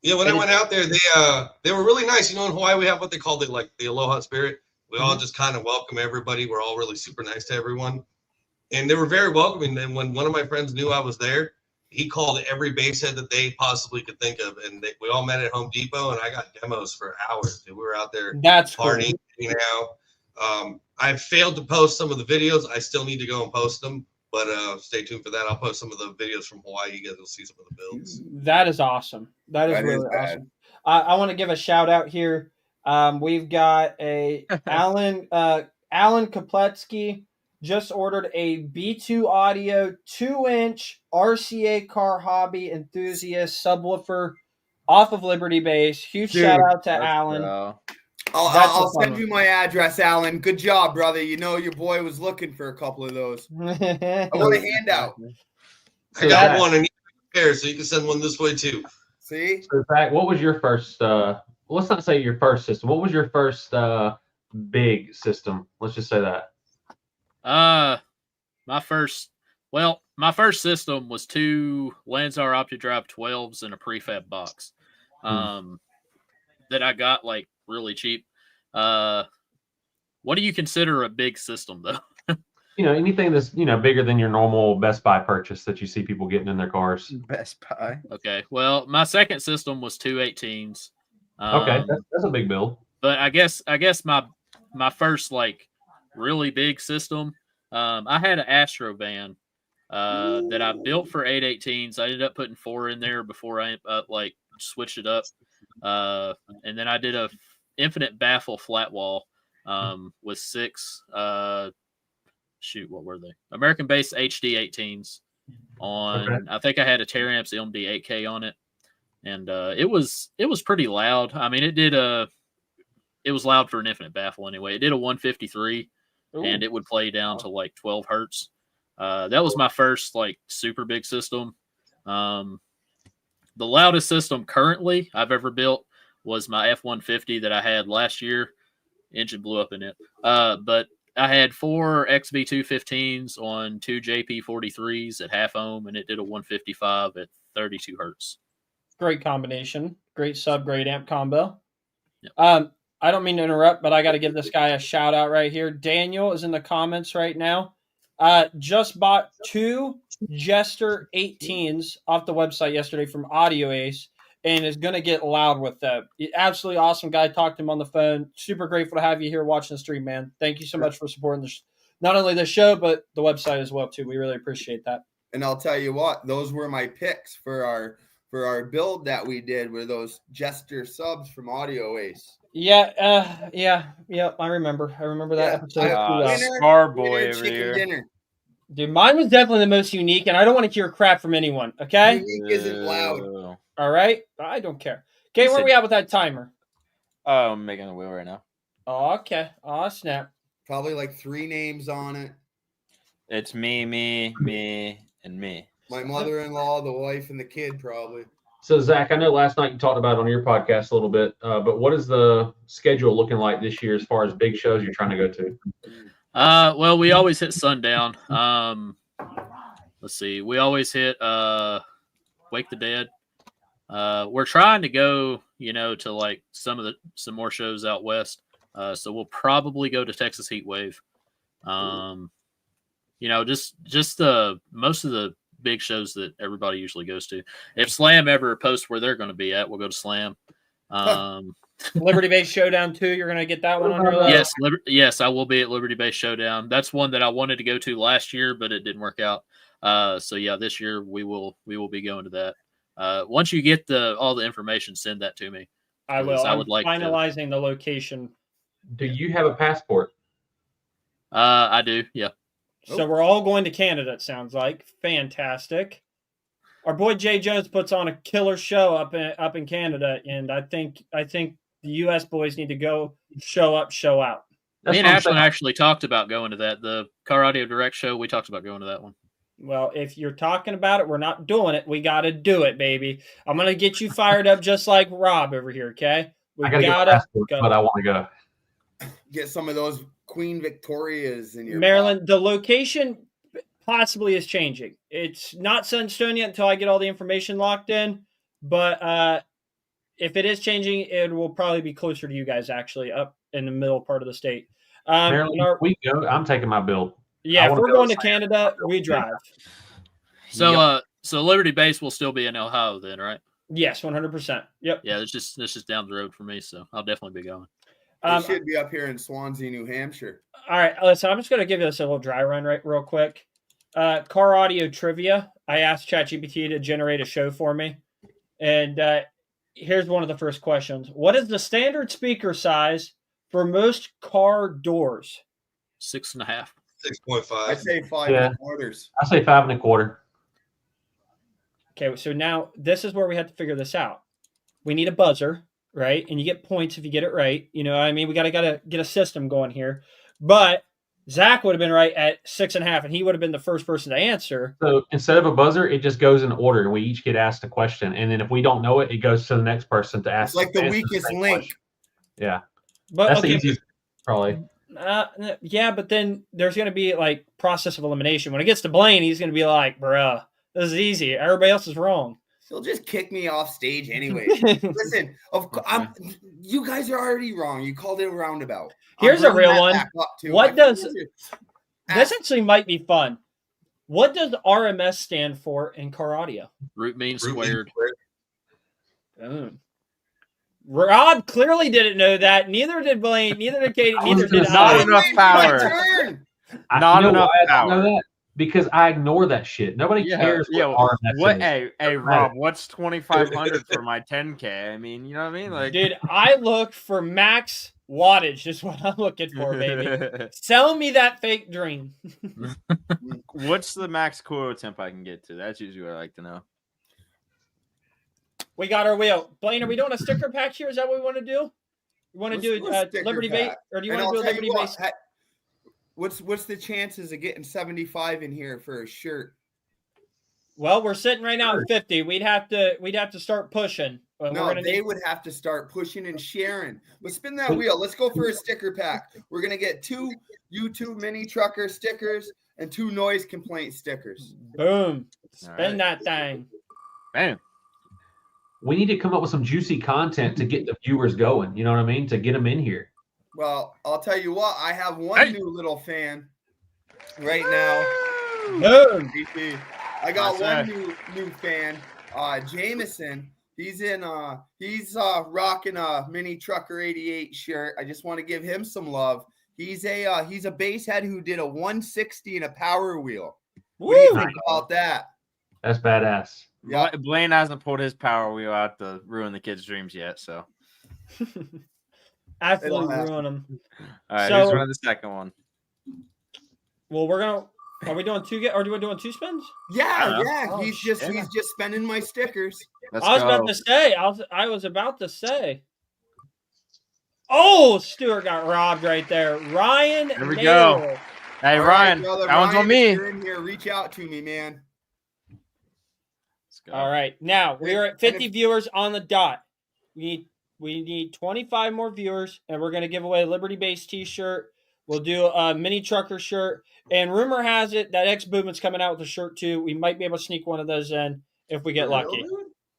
Yeah, when I went out there, they were really nice. You know, in Hawaii we have what they call the Aloha Spirit. We all just kind of welcome everybody. We're all really super nice to everyone, and they were very welcoming. And when one of my friends knew I was there, he called every bass head that they possibly could think of, and we all met at Home Depot, and I got demos for hours. We were out there That's cool. partying, hanging out. I failed to post some of the videos. I still need to go and post them, but stay tuned for that. I'll post some of the videos from Hawaii. You guys will see some of the builds. That is awesome. That is That is really bad. awesome. I want to give a shout out here. We've got a Alan Kapletsky just ordered a B2 Audio 2-inch RCA car hobby enthusiast subwoofer off of Liberty Bass. Huge Dude, shout out to Let's Alan. go. That's I'll a fun send one. you my address, Alan. Good job, brother. You know your boy was looking for a couple of those. I want a handout. I got one, and pair, so you can send one this way too. See? So, Zach, what was your first? Let's not say your first system. What was your first big system? Let's just say that. My first system was 2 Lanzar OptiDrive 12s and a prefab box. That I got like really cheap. What do you consider a big system though? You know, anything that's bigger than your normal Best Buy purchase that you see people getting in their cars. Best Buy. Okay, well, my second system was 2 18s. Okay, that's a big build. But I guess my first like really big system, I had an Astro van that I built for 818s. I ended up putting 4 in there before I like switched it up, and then I did a infinite baffle flat wall with 6 what were they? American Bass HD 18s on. Okay. I think I had a Teraamps MD 8K on it, and it was pretty loud. I mean, it was loud for an infinite baffle anyway. It did a 153, and it would play down to like 12 hertz. That was my first like super big system. The loudest system currently I've ever built was my F-150 that I had last year. Engine blew up in it. But I had 4 XB215s on 2 JP43s at half ohm, and it did a 155 at 32 hertz. Great combination. Great sub, great amp combo. Yep. I don't mean to interrupt, but I got to give this guy a shout out right here. Daniel is in the comments right now. Just bought 2 Jester 18s off the website yesterday from Audio Ace and is going to get loud with them. Absolutely awesome guy. Talked to him on the phone. Super grateful to have you here watching the stream, man. Thank you so much for supporting not only the show, but the website as well, too. We really appreciate that. And I'll tell you what, those were my picks for our build that we did, were those Jester subs from Audio Ace. Yeah, I remember that episode. Starboy over chicken here. dinner. Dude, mine was definitely the most unique, and I don't want to hear crap from anyone, okay? Unique isn't loud. Ew. All right? I don't care. Okay, where are we at with that timer? Oh, I'm making the wheel right now. Oh, okay. Oh, snap. Probably like 3 names on it. It's me, and me. My mother-in-law, the wife, and the kid probably. So Zach, I know last night you talked about it on your podcast a little bit, but what is the schedule looking like this year as far as big shows you're trying to go to? Well, we always hit Sundown. Let's see. We always hit Wake the Dead. We're trying to go, to like some more shows out west. So we'll probably go to Texas Heat Wave. Just the most of the big shows that everybody usually goes to. If Slam ever posts where they're going to be at, we'll go to Slam. Liberty Base Showdown 2, you're going to get that one on your list? Yes, I will be at Liberty Base Showdown. That's one that I wanted to go to last year, but it didn't work out. So yeah, this year we will be going to that. Once you get all the information, send that to me. I will. I would like finalizing the location. Do you have a passport? I do. Yeah. So we're all going to Canada. It sounds like fantastic. Our boy Jay Jones puts on a killer show up in Canada, and I think the U.S. boys need to go show up, show out. That's Me and what I'm Ashlyn saying. actually talked about going to that. The Car Audio Direct show, we talked about going to that one. Well, if you're talking about it, we're not doing it. We got to do it, baby. I'm going to get you fired up just like Rob over here, okay? We I gotta get a gotta passport, go. but I want to go. Get some of those Queen Victorias in your Maryland, the location possibly is changing. It's not set in stone yet until I get all the information locked in. But if it is changing, it will probably be closer to you guys, actually, up in the middle part of the state. Maryland, we go. I'm taking my bill. Yeah, I if wanna we're go going to to Canada, we drive. So so Liberty Base will still be in Ohio then, right? Yes, 100%. Yep. Yeah, it's just down the road for me, so I'll definitely be going. It should be up here in Swansea, New Hampshire. All right, listen, I'm just going to give this a little dry run real quick. Car audio trivia. I asked ChatGPT to generate a show for me. And here's one of the first questions. What is the standard speaker size for most car doors? 6.5. 6.5. I'd say 5 Yeah. and quarters. I say 5 1/4. Okay, so now this is where we have to figure this out. We need a buzzer, right? And you get points if you get it right. You know what I mean? We gotta get a system going here. But Zach would have been right at 6.5, and he would have been the first person to answer. So instead of a buzzer, it just goes in order, and we each get asked a question. And then if we don't know it, it goes to the next person to ask. It's like the answer weakest same link. question. Yeah, But that's okay, the easiest, probably. yeah, but then there's going to be like process of elimination. When it gets to Blaine, he's going to be like, bruh, this is easy. Everybody else is wrong. He'll just kick me off stage anyway. Listen, you guys are already wrong. You called it a roundabout. Here's a real one. What does Ask- this actually might be fun? What does RMS stand for in car audio? Root mean Root mean squared. Boom. Rob clearly didn't know that. Neither did Blaine. Neither did Katie. Neither did Not I. enough Wait, my power. turn. Not You know enough why I don't know power. that? Because I ignore that shit. Nobody cares what RMS What? is. Hey, Rob, what's 2,500 for my 10K? I mean, you know what I mean? Like, Dude, I look for max wattage. Is what I'm looking for, baby. Sell me that fake dream. what's the max coil temp I can get to? That's usually what I like to know. We got our wheel. Blaine, are we doing a sticker pack here? Is that what we want to do? You want to Let's do do a sticker Liberty Base, pack. or do you And want to I'll do a tell Liberty you Base? what, what's the chances of getting 75 in here for a shirt? Well, we're sitting right now at 50. We'd have to start pushing. But No, we're gonna they need, would have to start pushing and sharing. Let's spin that wheel. Let's go for a sticker pack. We're gonna get 2 YouTube mini trucker stickers and 2 noise complaint stickers. boom. Spin right. that thing. Man, We need to come up with some juicy content to get the viewers going. You know what I mean? To get them in here. Well, I'll tell you what, I have one Hey. new little fan right now. Boom. DP. I got That's one new fan, Jameson. He's rocking a mini trucker 88 shirt. I just want to give him some love. He's a bass head who did a 160 and a power wheel. What do you Woo. think about that? That's badass. Yeah. Blaine hasn't pulled his power wheel out to ruin the kids' dreams yet. So, Absolutely It'll happen. ruin them. all right, So- here's one of the second one. Well, are we doing 2 or are we doing 2 spins? Yeah, Oh, he's just spending my stickers. Let's I was go. about to say. I was about to say. Oh, Stuart got robbed right there. Ryan. There we Naylor. go. Hey, All right, Ryan, brother, that one's Ryan, on me. if you're in here, reach out to me, man. Let's go. All right. Now we are at And 50 viewers on the dot. We need 25 more viewers, and we're going to give away a Liberty Base t-shirt. We'll do a mini trucker shirt. And rumor has it that X Movement's coming out with a shirt too. We might be able to sneak one of those in if we get lucky.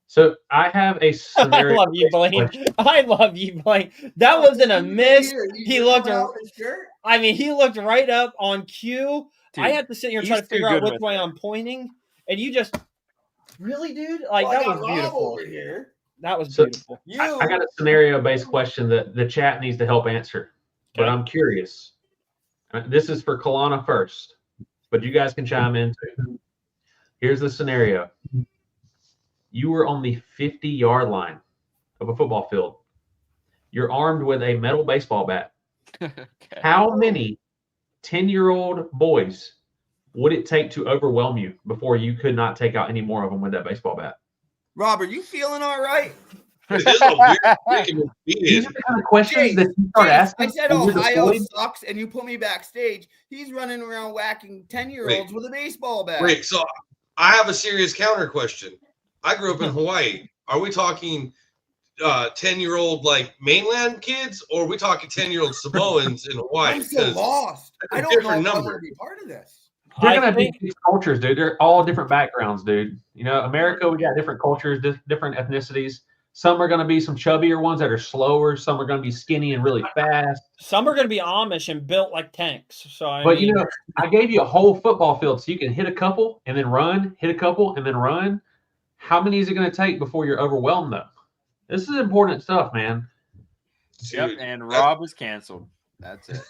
So I have a I scenario. love you, Blaine. I love you, Blaine. That wasn't a miss. He looked. I mean, he looked right up on cue. Dude, I had to sit here and try he's to figure too out good which with way it. I'm pointing, and you just really, dude, like Well, I that got was Rob beautiful. over here. That was So- beautiful. You. I got a scenario-based question that the chat needs to help answer, but Okay. I'm curious. This is for Kalana first, but you guys can chime in too. Here's the scenario. You were on the 50-yard line of a football field. You're armed with a metal baseball bat. Okay. How many 10-year-old boys would it take to overwhelm you before you could not take out any more of them with that baseball bat? Rob, are you feeling all right? It is a weird freaking These beat. are the kind of questions Jace, that you start Jace, asking. I said when you're Ohio deployed. sucks, and you put me backstage. He's running around whacking 10-year-olds with a baseball bat. Wait, so I have a serious counter question. I grew up in Hawaii. Are we talking 10-year-old like mainland kids, or are we talking 10-year-old Samoans in Hawaii? I'm so 'Cause lost. I a don't know if different I number. want to be part of this. They're I gonna think- be these cultures, dude. They're all different backgrounds, dude. You know, America, we got different cultures, different ethnicities. Some are gonna be some chubbier ones that are slower. Some are gonna be skinny and really fast. Some are going to be Amish and built like tanks. So I But mean, you know, I gave you a whole football field so you can hit a couple and then run, hit a couple and then run. How many is it gonna take before you're overwhelmed, though? This is important stuff, man. Yep, Dude, and that's- Rob was canceled. That's it.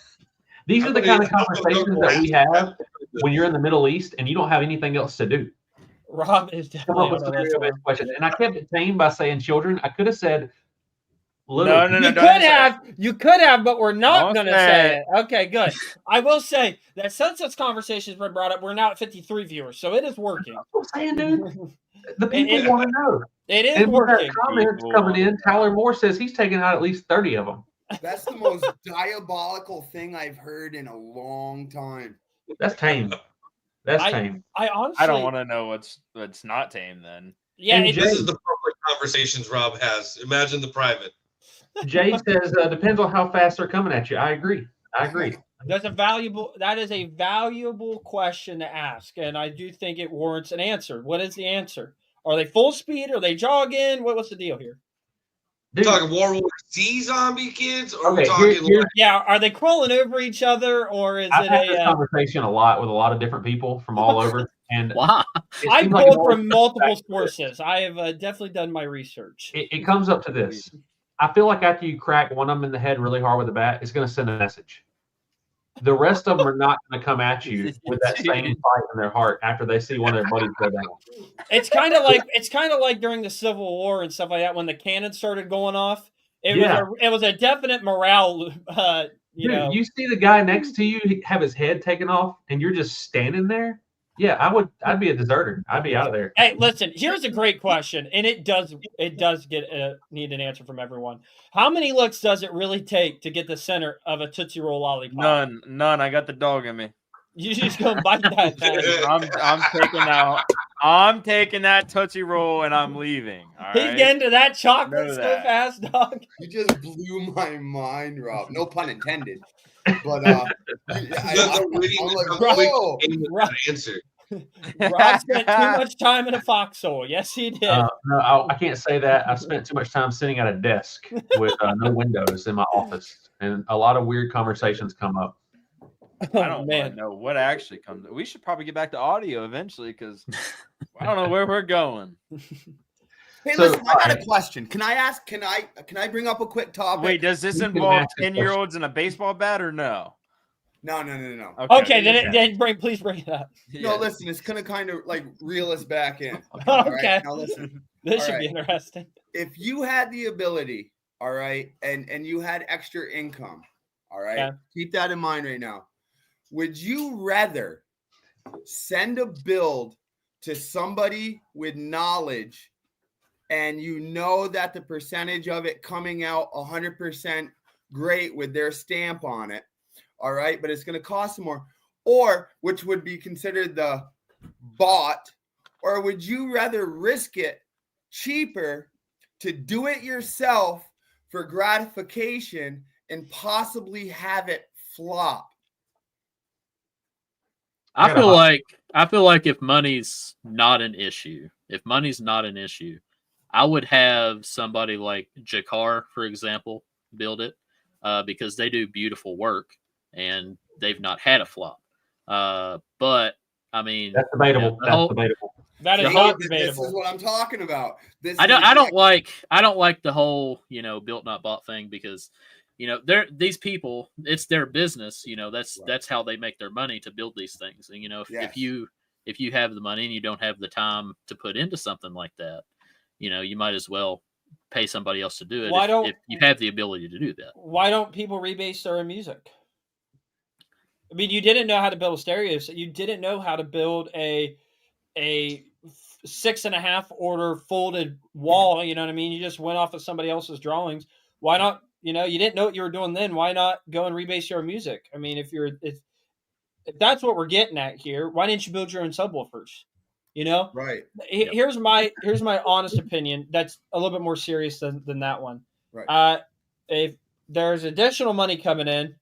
These are the kind of conversations that we have have. when you're in the Middle East and you don't have anything else to do. Rob is Come definitely up with on the list. scenario-based questions. And I kept it tame by saying children. I could have said little. No, You don't could say it. have, but we're not Don't going to say say it. Okay, good. I will say that since this conversation has been brought up, we're now at 53 viewers, so it is working. That's what I'm saying, dude. The It- people want to know. It is And with that working. comments People coming want in, Tyler Moore says he's taken out at least 30 of them. That's the most diabolical thing I've heard in a long time. That's tame. That's tame. I honestly, I don't want to know what's not tame then. Yeah, And it, This is the public conversations Rob has. Imagine the private. Jay says depends on how fast they're coming at you. I agree. that is a valuable question to ask, and I do think it warrants an answer. What is the answer? Are they full speed? Are they jogging? What's the deal here? We're Dude, talking World War Z zombie kids, or we're okay, talking here's, Yeah, are they crawling over each other, or is I've had it this a? conversation a lot with a lot of different people from all over, and Wow. it I seems like it pulled always from comes multiple back to this. sources. I have definitely done my research. It comes up to this. I feel like after you crack one of them in the head really hard with a bat, it's going to send a message. The rest of them are not going to come at you with that same fight in their heart after they see one of their buddies go down. It's kind of like during the Civil War and stuff like that when the cannons started going off. It was a definite morale. Dude, you see the guy next to you have his head taken off, and you're just standing there. Yeah, I'd be a deserter. I'd be out of there. Hey, listen. Here's a great question, and it does need an answer from everyone. How many licks does it really take to get the center of a Tootsie Roll lollipop? None. I got the dog in me. You just go bite that thing. I'm taking that Tootsie Roll and I'm leaving. All He's right? getting to that chocolate Know so that. fast, dog. You just blew my mind, Rob. No pun intended. But They're waiting I'm to like, come bro. quick in with Right. an answer. Rob spent too much time in a foxhole. Yes, he did. No, I can't say that. I've spent too much time sitting at a desk with no windows in my office, and a lot of weird conversations come up. I Oh, don't want to know what actually comes. We should probably get back to audio eventually because I don't know where we're going. Hey, So, listen, I got a alright. question. Can I ask? Can I bring up a quick topic? Wait, does this You can involve ask the 10-year-olds and a baseball bat or no? No. Okay, then please bring it up. No, listen, it's gonna kind of like reel us back in. Okay. All right, now listen. This All should be right. interesting. If you had the ability, all right, and you had extra income, all right, Yeah. keep that in mind right now. Would you rather send a build to somebody with knowledge and you know that the percentage of it coming out 100% great with their stamp on it. All right, but it's going to cost more. Or which would be considered the bought, or would you rather risk it cheaper to do it yourself for gratification and possibly have it flop? I feel like if money's not an issue, I would have somebody like Jakar, for example, build it because they do beautiful work and they've not had a flop. But I mean, That's debatable. yeah, Debatable. That is See, not this debatable. is what I'm talking about. I don't like the whole, built not bought thing because, these people, it's their business, that's how they make their money to build these things. And, Yes. if you have the money and you don't have the time to put into something like that, you might as well pay somebody else to do it if you have the ability to do that. Why don't people rebase their own music? I mean, you didn't know how to build a stereo, so you didn't know how to build a 6.5 order folded wall. You know what I mean? You just went off of somebody else's drawings. Why not? You didn't know what you were doing then. Why not go and rebase your own music? I mean, if that's what we're getting at here, why didn't you build your own subwoofers? Right. Here's my honest opinion. That's a little bit more serious than that one. Right. If there's additional money coming in,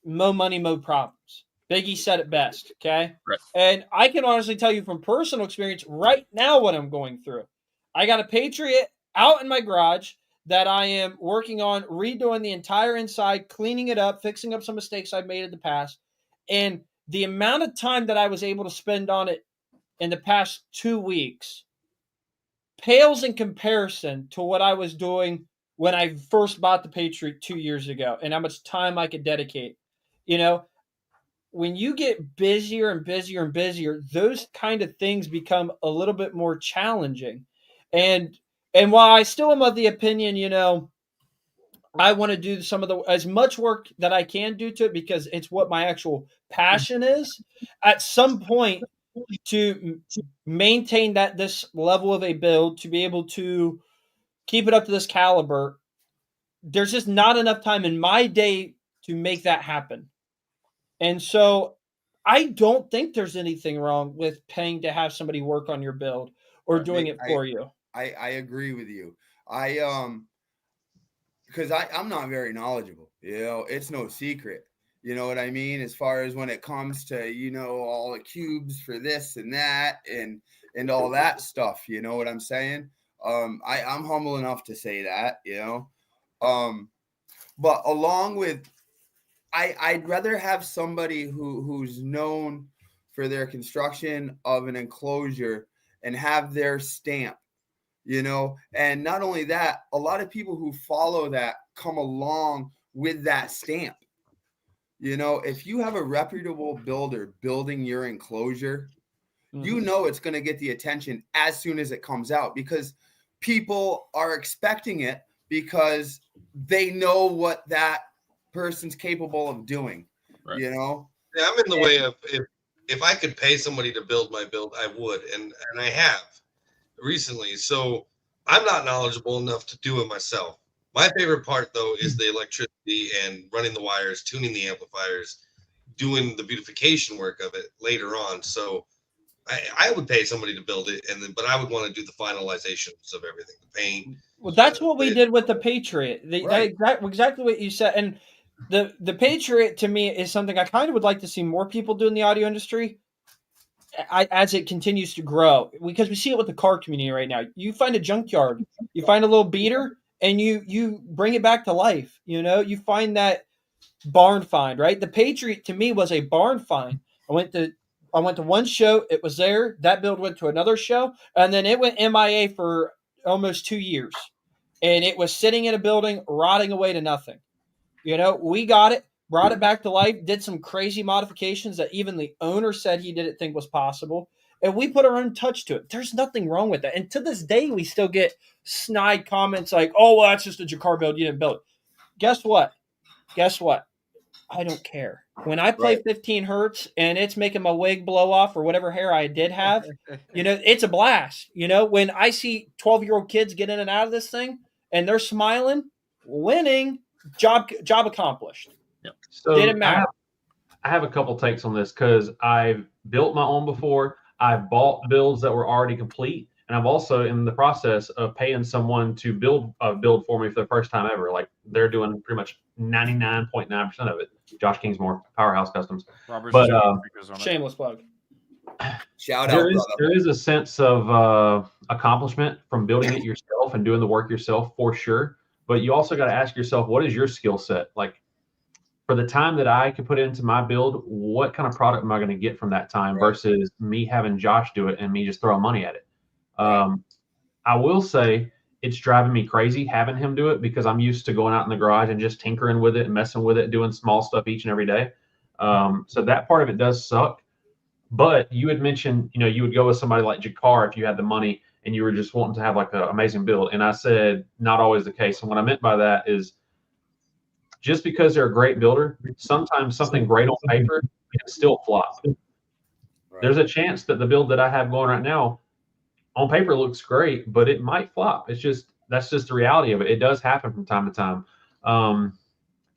mo money, mo problems. Biggie said it best. Okay. Right. And I can honestly tell you from personal experience right now what I'm going through. I got a Patriot out in my garage that I am working on redoing the entire inside, cleaning it up, fixing up some mistakes I've made in the past. And the amount of time that I was able to spend on it in the past 2 weeks pales in comparison to what I was doing when I first bought the Patriot 2 years ago and how much time I could dedicate. When you get busier and busier and busier, those kind of things become a little bit more challenging. And while I still am of the opinion, I want to do as much work that I can do to it because it's what my actual passion is. At some point, to maintain this level of a build, to be able to keep it up to this caliber, there's just not enough time in my day to make that happen. And so I don't think there's anything wrong with paying to have somebody work on your build or doing it for you. I agree with you. Because I'm not very knowledgeable. It's no secret. You know what I mean? As far as when it comes to, all the cubes for this and that and all that stuff. You know what I'm saying? I'm humble enough to say that, but along with, I'd rather have somebody who's known for their construction of an enclosure and have their stamp, and not only that, a lot of people who follow that come along with that stamp. If you have a reputable builder building your enclosure, it's going to get the attention as soon as it comes out because people are expecting it because they know what that person's capable of doing. Right. Yeah, I'm in the way of if I could pay somebody to build my build, I would, and I have recently. So I'm not knowledgeable enough to do it myself. My favorite part though is the electricity and running the wires, tuning the amplifiers, doing the beautification work of it later on. So I would pay somebody to build it, but I would want to do the finalizations of everything, the paint. Well, that's what we did with the Patriot. Exactly what you said. And the Patriot to me is something I kind of would like to see more people do in the audio industry as it continues to grow, because we see it with the car community right now. You find a junkyard, you find a little beater, and you bring it back to life. You find that barn find, right? The Patriot to me was a barn find. I went to one show, it was there. That build went to another show, and then it went MIA for almost 2 years. And it was sitting in a building, rotting away to nothing. We got it, brought it back to life, did some crazy modifications that even the owner said he didn't think was possible. And we put our own touch to it. There's nothing wrong with that. And to this day, we still get snide comments like, oh, well, that's just a Jakar build. You didn't build it. Guess what? I don't care. When I play 15 hertz and it's making my wig blow off or whatever hair I did have, it's a blast. When I see 12-year-old kids get in and out of this thing and they're smiling, winning, job accomplished. So Didn't matter. I have a couple takes on this because I've built my own before. I've bought builds that were already complete, and I'm also in the process of paying someone to build a build for me for the first time ever. Like they're doing pretty much 99.9% of it. Josh Kingsmore, Powerhouse Customs. Robert's But, just getting fingers on it. Shameless plug. Shout out, There is, brother. there is a sense of accomplishment from building it yourself and doing the work yourself for sure. But you also got to ask yourself, what is your skill set? Like for the time that I could put into my build, what kind of product am I going to get from that time Right. versus me having Josh do it and me just throwing money at it? I will say it's driving me crazy having him do it because I'm used to going out in the garage and just tinkering with it and messing with it, doing small stuff each and every day. So that part of it does suck. But you had mentioned, you would go with somebody like Jakar if you had the money and you were just wanting to have like an amazing build. And I said, not always the case. And what I meant by that is just because they're a great builder, sometimes something great on paper can still flop. Right. There's a chance that the build that I have going right now on paper looks great, but it might flop. That's just the reality of it. It does happen from time to time.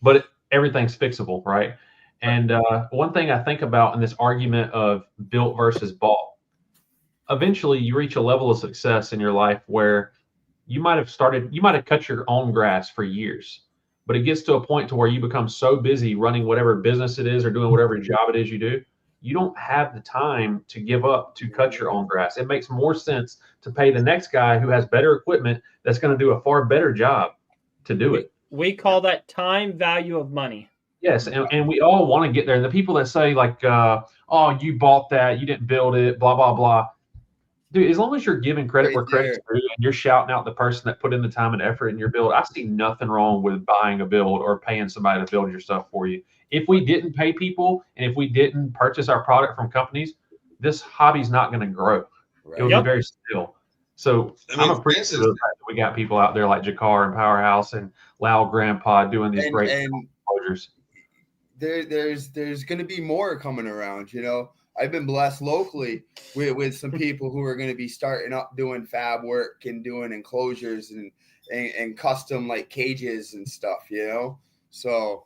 But everything's fixable, right? And one thing I think about in this argument of built versus bought, eventually you reach a level of success in your life where you might have cut your own grass for years, but it gets to a point to where you become so busy running whatever business it is or doing whatever job it is you do, you don't have the time to give up to cut your own grass. It makes more sense to pay the next guy who has better equipment that's going to do a far better job to do it. We call that time value of money. Yes, and we all want to get there. And the people that say like, oh, you bought that, you didn't build it, blah, blah, blah. Dude, as long as you're giving credit where credit's due and you're shouting out the person that put in the time and effort in your build, I see nothing wrong with buying a build or paying somebody to build your stuff for you. If we didn't pay people and if we didn't purchase our product from companies, this hobby's not going to grow. Right. It would be very still. So I'm appreciative of the fact that we got people out there like Jakar and Powerhouse and Loud Grandpa doing these great closures. There's going to be more coming around. I've been blessed locally with some people who are going to be starting up doing fab work and doing enclosures and custom like cages and stuff. So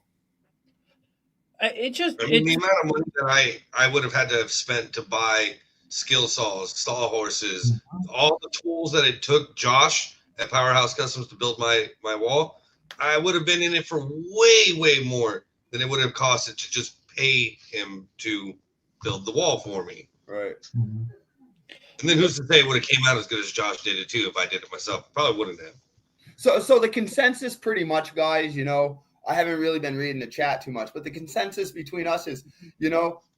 the amount of money that I would have had to have spent to buy skill saws, saw horses, all the tools that it took Josh at Powerhouse Customs to build my wall, I would have been in it for way more than it would have costed to just pay him to build the wall for me. Right. And then who's to say it would have came out as good as Josh did it too if I did it myself? Probably wouldn't have. So the consensus pretty much, guys, I haven't really been reading the chat too much, but the consensus between us is,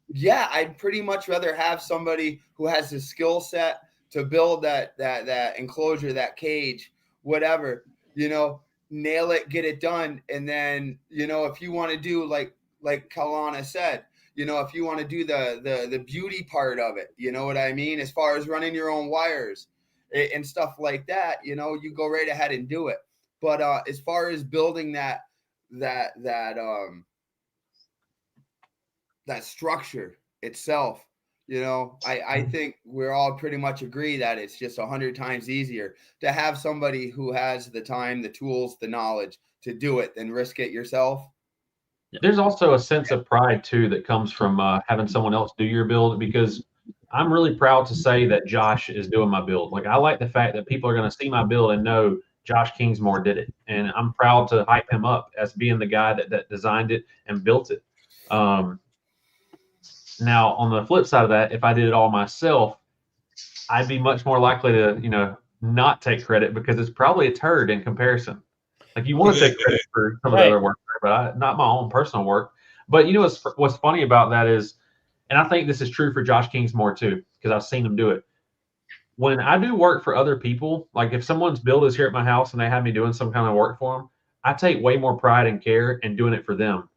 yeah, I'd pretty much rather have somebody who has the skill set to build that enclosure, that cage, whatever, nail it, get it done. And then, if you want to do like Kalana said, if you want to do the beauty part of it, you know what I mean? As far as running your own wires and stuff like that, you go right ahead and do it. But as far as building that structure itself, I think we're all pretty much agree that it's just 100 times easier to have somebody who has the time, the tools, the knowledge to do it than risk it yourself. There's also a sense of pride too that comes from having someone else do your build, because I'm really proud to say that Josh is doing my build. Like I like the fact that people are going to see my build and know Josh Kingsmore did it, and I'm proud to hype him up as being the guy that designed it and built it. Now, on the flip side of that, if I did it all myself, I'd be much more likely to, not take credit because it's probably a turd in comparison. Like you want to take credit for some of the other work, but not my own personal work. But what's funny about that is, and I think this is true for Josh Kingsmore too, because I've seen him do it. When I do work for other people, like if someone's build is here at my house and they have me doing some kind of work for them, I take way more pride and care in doing it for them.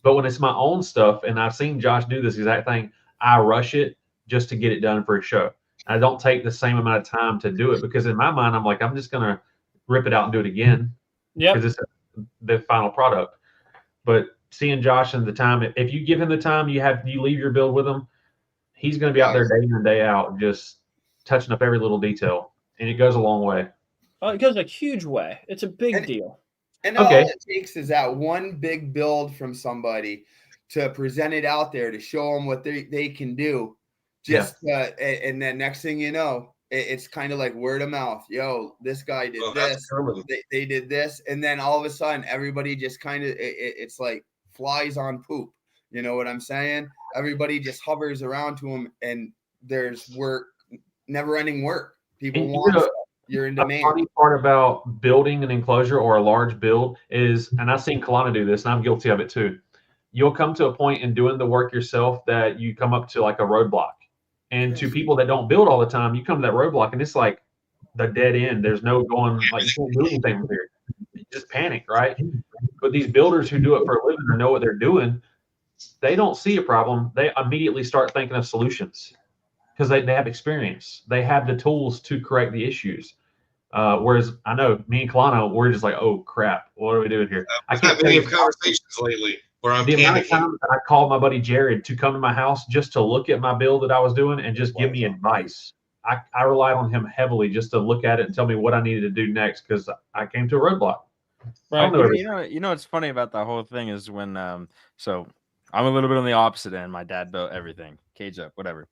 But when it's my own stuff, and I've seen Josh do this exact thing, I rush it just to get it done for a show. I don't take the same amount of time to do it because in my mind, I'm like, I'm just going to rip it out and do it again. Yeah, because it's the final product. But seeing Josh and the time, if you give him the time, you leave your build with him, he's going to be out there day in and day out, just touching up every little detail, and it goes a long way. Oh, it goes a huge way. It's a big deal. And Okay. all it takes is that one big build from somebody to present it out there to show them what they can do. And then next thing you know, it's kind of like word of mouth. Yo, this guy did That's this. coming. They did this, and then all of a sudden, everybody just kind of it's like flies on poop. You know what I'm saying? Everybody just hovers around to them, and there's work, never-ending work. People And, you want know, stuff. You're in The demand. funny part about building an enclosure or a large build is, and I've seen Kalana do this, and I'm guilty of it too. You'll come to a point in doing the work yourself that you come up to like a roadblock. And to people that don't build all the time, you come to that roadblock and it's like the dead end. There's no going, like, you can't do anything from here. You just panic, right? But these builders who do it for a living or know what they're doing, they don't see a problem. They immediately start thinking of solutions because they have experience. They have the tools to correct the issues. Whereas I know me and Kalana, we're just like, oh crap, what are we doing here? I I've can't had tell many you conversations lately where I'm the amount of panicking. times I called my buddy Jared to come to my house just to look at my build that I was doing and just give me advice. I relied on him heavily just to look at it and tell me what I needed to do next because I came to a roadblock. I don't know everything. You know what's funny about the whole thing is when so I'm a little bit on the opposite end. My dad built everything, cage up, whatever.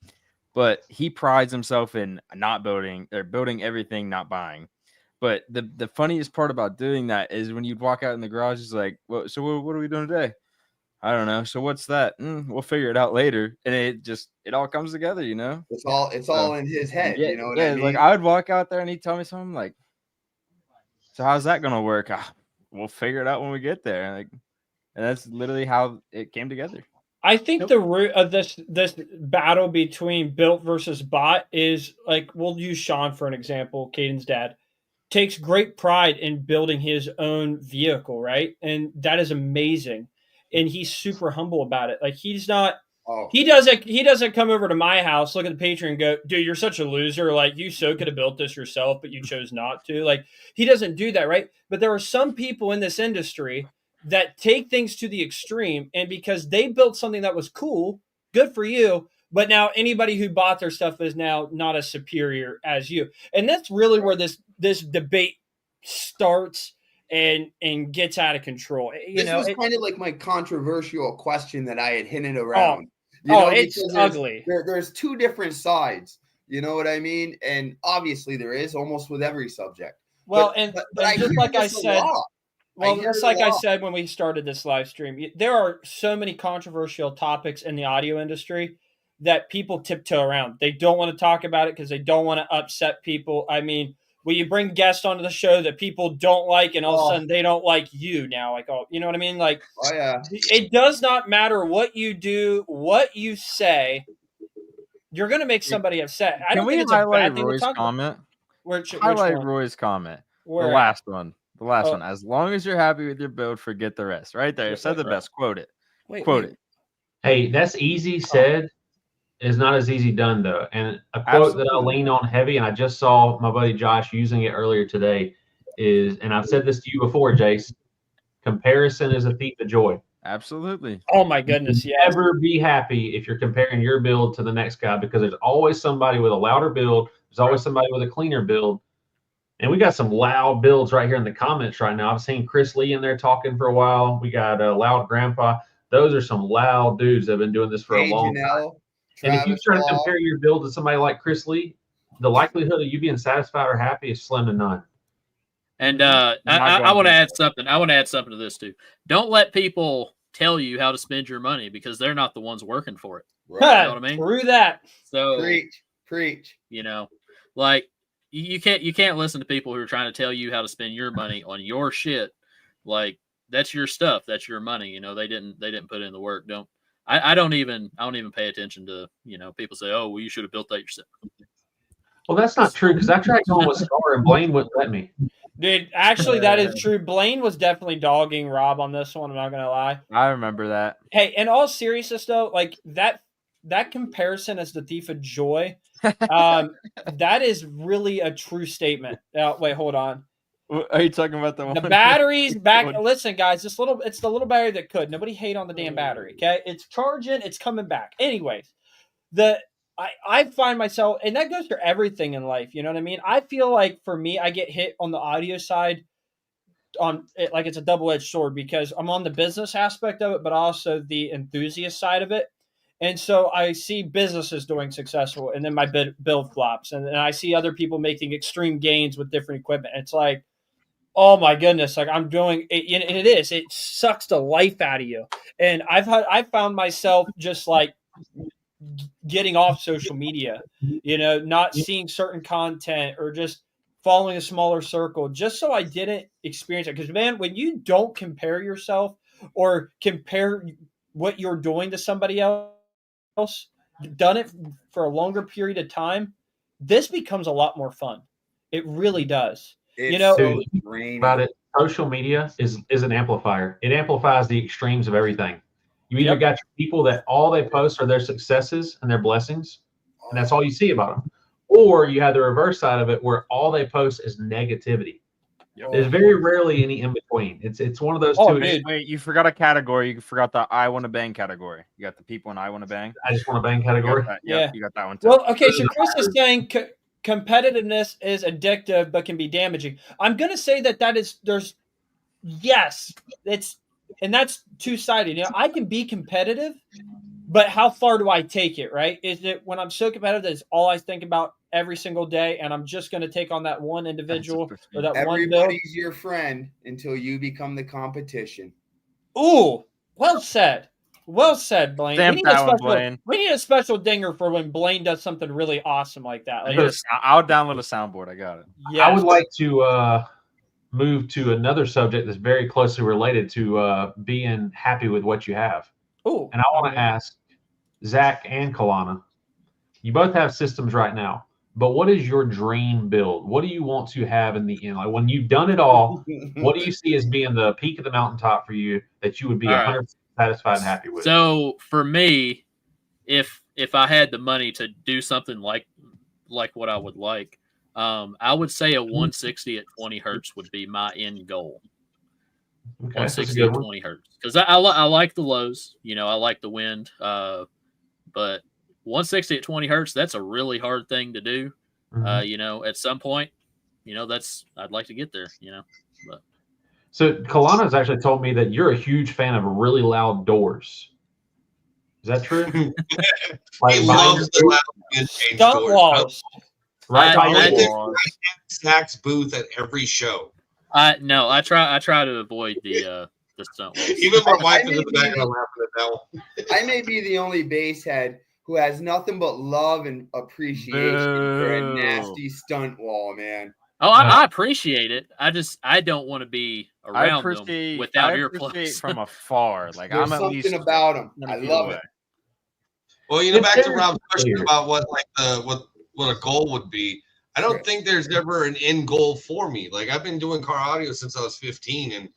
But he prides himself in not building or building everything, not buying. But the funniest part about doing that is when you'd walk out in the garage, he's like, well, so what are we doing today? I don't know. So what's that? We'll figure it out later. And it all comes together, you know? It's all in his head. Yeah, You know what yeah. I It's mean? like I would walk out there and he'd tell me something like, so how's that gonna work? We'll figure it out when we get there. Like, and that's literally how it came together. I think the root of this battle between built versus bought is like, we'll use Sean for an example. Caden's dad takes great pride in building his own vehicle, right? And that is amazing. And he's super humble about it. Like he's not. Oh, He doesn't come over to my house, look at the Patreon and go, dude, you're such a loser. Like you so could have built this yourself, but you chose not to. Like he doesn't do that, right? But there are some people in this industry that take things to the extreme, and because they built something that was cool, good for you. But now anybody who bought their stuff is now not as superior as you. And that's really where this debate starts and gets out of control. this was kind of like my controversial question that I had hinted Oh, around. it's because ugly. There's two different sides. You know what I mean? And obviously there is almost with every subject. Well, But I just hear like I this a said, lot. well, hear it's it a like I lot. said when we started this live stream, there are so many controversial topics in the audio industry that people tiptoe around. They don't want to talk about it because they don't want to upset people. I mean, will you bring guests onto the show that people don't like, and all of a sudden they don't like you now? Like, oh, you know what I mean? Like, Oh yeah. it does not matter what you do, what you say. You're going to make somebody upset. I Can don't we think it's a highlight bad thing to Roy's talk about. comment? Which Highlight one? Roy's comment. Where The at? last one. The last Oh. one. As long as you're happy with your build, forget the rest. Right there. It said the best. Quote it. Quote it. Hey, that's easy said. Is not as easy done though. And a quote that I Absolutely. lean on heavy, and I just saw my buddy Josh using it earlier today, is, and I've said this to you before, Jace, comparison is a thief of joy. Absolutely. Oh my goodness, yes. Never be happy if you're comparing your build to the next guy, because there's always somebody with a louder build. There's always somebody with a cleaner build. And we got some loud builds right here in the comments right now. I've seen Chris Lee in there talking for a while. We got Loud Grandpa. Those are some loud dudes that have been doing this for a long time. And if you try to compare your build to somebody like Chris Lee, the likelihood of you being satisfied or happy is slim to none. And I want to add something. I want to add something to this too. Don't let people tell you how to spend your money because they're not the ones working for it. Right. You know what I mean? Through that. So preach. You know, like you can't listen to people who are trying to tell you how to spend your money on your shit. Like that's your stuff. That's your money. You know, they didn't put in the work. I don't even pay attention to, you know, people say, oh, well, you should have built that yourself. Well, that's not true because I tried going with Scar and Blaine wouldn't let me. Dude, actually, that is true. Blaine was definitely dogging Rob on this one. I'm not gonna lie. I remember that. Hey, in all seriousness, though, like that comparison as the thief of joy, that is really a true statement. Wait, hold on. Are you talking about the one? The batteries back. Listen, guys, it's the little battery that could. Nobody hate on the damn battery. Okay, it's charging. It's coming back. Anyways, I find myself, and that goes for everything in life. You know what I mean? I feel like for me, I get hit on the audio side on it like it's a double-edged sword because I'm on the business aspect of it, but also the enthusiast side of it. And so I see businesses doing successful, and then my build flops, and I see other people making extreme gains with different equipment. It's like, oh my goodness, like I'm doing it, and it sucks the life out of you. And I found myself just like getting off social media, not seeing certain content or just following a smaller circle just so I didn't experience it. Because, man, when you don't compare yourself or compare what you're doing to somebody else, done it for a longer period of time, this becomes a lot more fun. It really does. It's so draining. About it, social media is an amplifier. It amplifies the extremes of everything. You either got your people that all they post are their successes and their blessings, and that's all you see about them. Or you have the reverse side of it where all they post is negativity. There's very rarely any in between. It's one of those two. Dude. Wait, you forgot a category. You forgot the I want to bang category. You got the people in I want to bang. I just want to bang category. You got that one too. Well, okay, so Chris is saying competitiveness is addictive but can be damaging. I'm going to say that's two-sided. I can be competitive, but how far do I take it, right? Is it when I'm so competitive that it's all I think about every single day, and I'm just going to take on that one individual or that one build? Everybody's your friend until you become the competition. Ooh, well said. Well said, Blaine. Blaine. We need a special dinger for when Blaine does something really awesome like that. Like, I'll download a soundboard. I got it. yes. I would like to move to another subject that's very closely related to being happy with what you have. Ooh, and I want to ask Zach and Kalana, you both have systems right now, but what is your dream build? What do you want to have in the end? Like when you've done it all, what do you see as being the peak of the mountaintop for you that you would be 100% satisfied and happy with? So for me, if I had the money to do something like what I would like, I would say a 160 at 20 hertz would be my end goal. Okay, 160 at 20 hertz, because I like the lows. I like the wind. But 160 at 20 hertz, that's a really hard thing to do. Mm-hmm. At some point, I'd like to get there. But. So Kalana has actually told me that you're a huge fan of really loud doors. Is that true? He loves the loud mid-range stunt doors. walls. Right. I think Zach's booth at every show. No, I try to avoid the stunt walls. Even my wife is in the background laughing at that one. I may be the only base head who has nothing but love and appreciation for a nasty stunt wall, man. Oh, I appreciate it. I don't want to be around them without earplugs from afar. Like There's I'm at something least about them. I love it. Well, back to Rob's question about what a goal would be. I don't think there's ever an end goal for me. Like I've been doing car audio since I was 15, and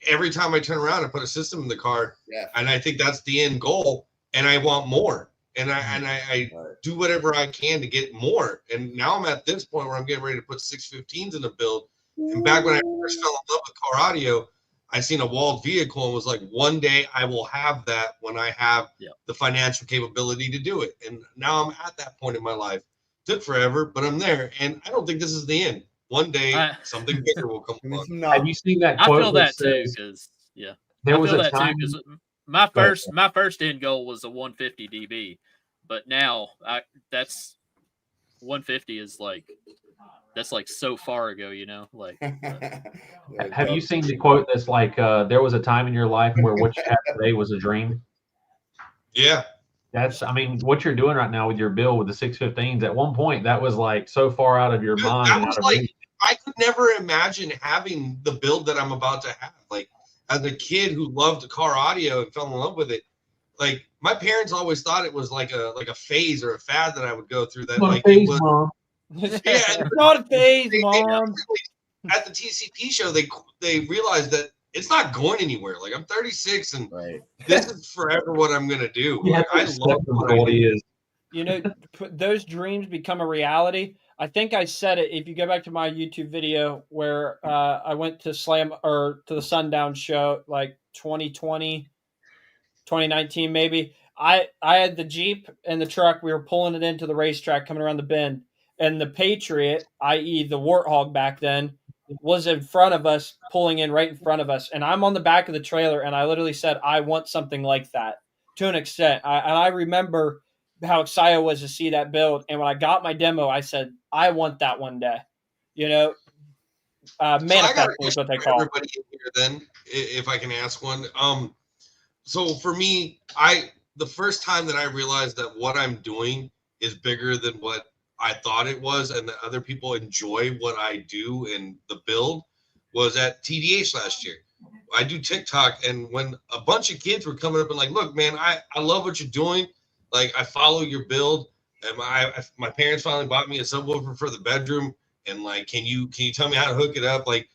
every time I turn around, I put a system in the car, and I think that's the end goal, and I want more, and I do whatever I can to get more. And now I'm at this point where I'm getting ready to put 615s in the build. And back when I first fell in love with car audio, I seen a walled vehicle and was like, one day I will have that when I have the financial capability to do it. And now I'm at that point in my life. Took forever, but I'm there, and I don't think this is the end. One day, something bigger will come along. Have you seen that quote? I feel that too, because there was a time. My first end goal was a 150 dB, but now that's 150 is that's so far ago, like. Have you seen the quote that's like, there was a time in your life where what you have today was a dream? Yeah. What you're doing right now with your build with the 615s, at one point that was like so far out of your mind. That was like, I could never imagine having the build that I'm about to have. Like as a kid who loved car audio and fell in love with it, like my parents always thought it was like a phase or a fad that I would go through. That like phase, it was, Mom. It's not a phase, Mom. At the TCP show, they realized that it's not going anywhere. Like I'm 36 and this is forever what I'm gonna do. Yeah, I love what he is. Those dreams become a reality. I think I said it. If you go back to my YouTube video where I went to to the Sundown show, like 2020, 2019 maybe. I had the Jeep and the truck. We were pulling it into the racetrack coming around the bend, and the Patriot, i.e. the Warthog back then, was in front of us, pulling in right in front of us, and I'm on the back of the trailer, and I literally said, I want something like that to an extent. And I remember how excited I was to see that build, and when I got my demo, I said, I want that one day. You know, So I got a manifest is question what they for call it. everybody in here then, if I can ask one. So for me, the first time that I realized that what I'm doing is bigger than what I thought it was, and that other people enjoy what I do and the build, was at TDH last year. I do TikTok, and when a bunch of kids were coming up and like, look, man, I love what you're doing. Like, I follow your build, and my parents finally bought me a subwoofer for the bedroom, and like, can you tell me how to hook it up? Like,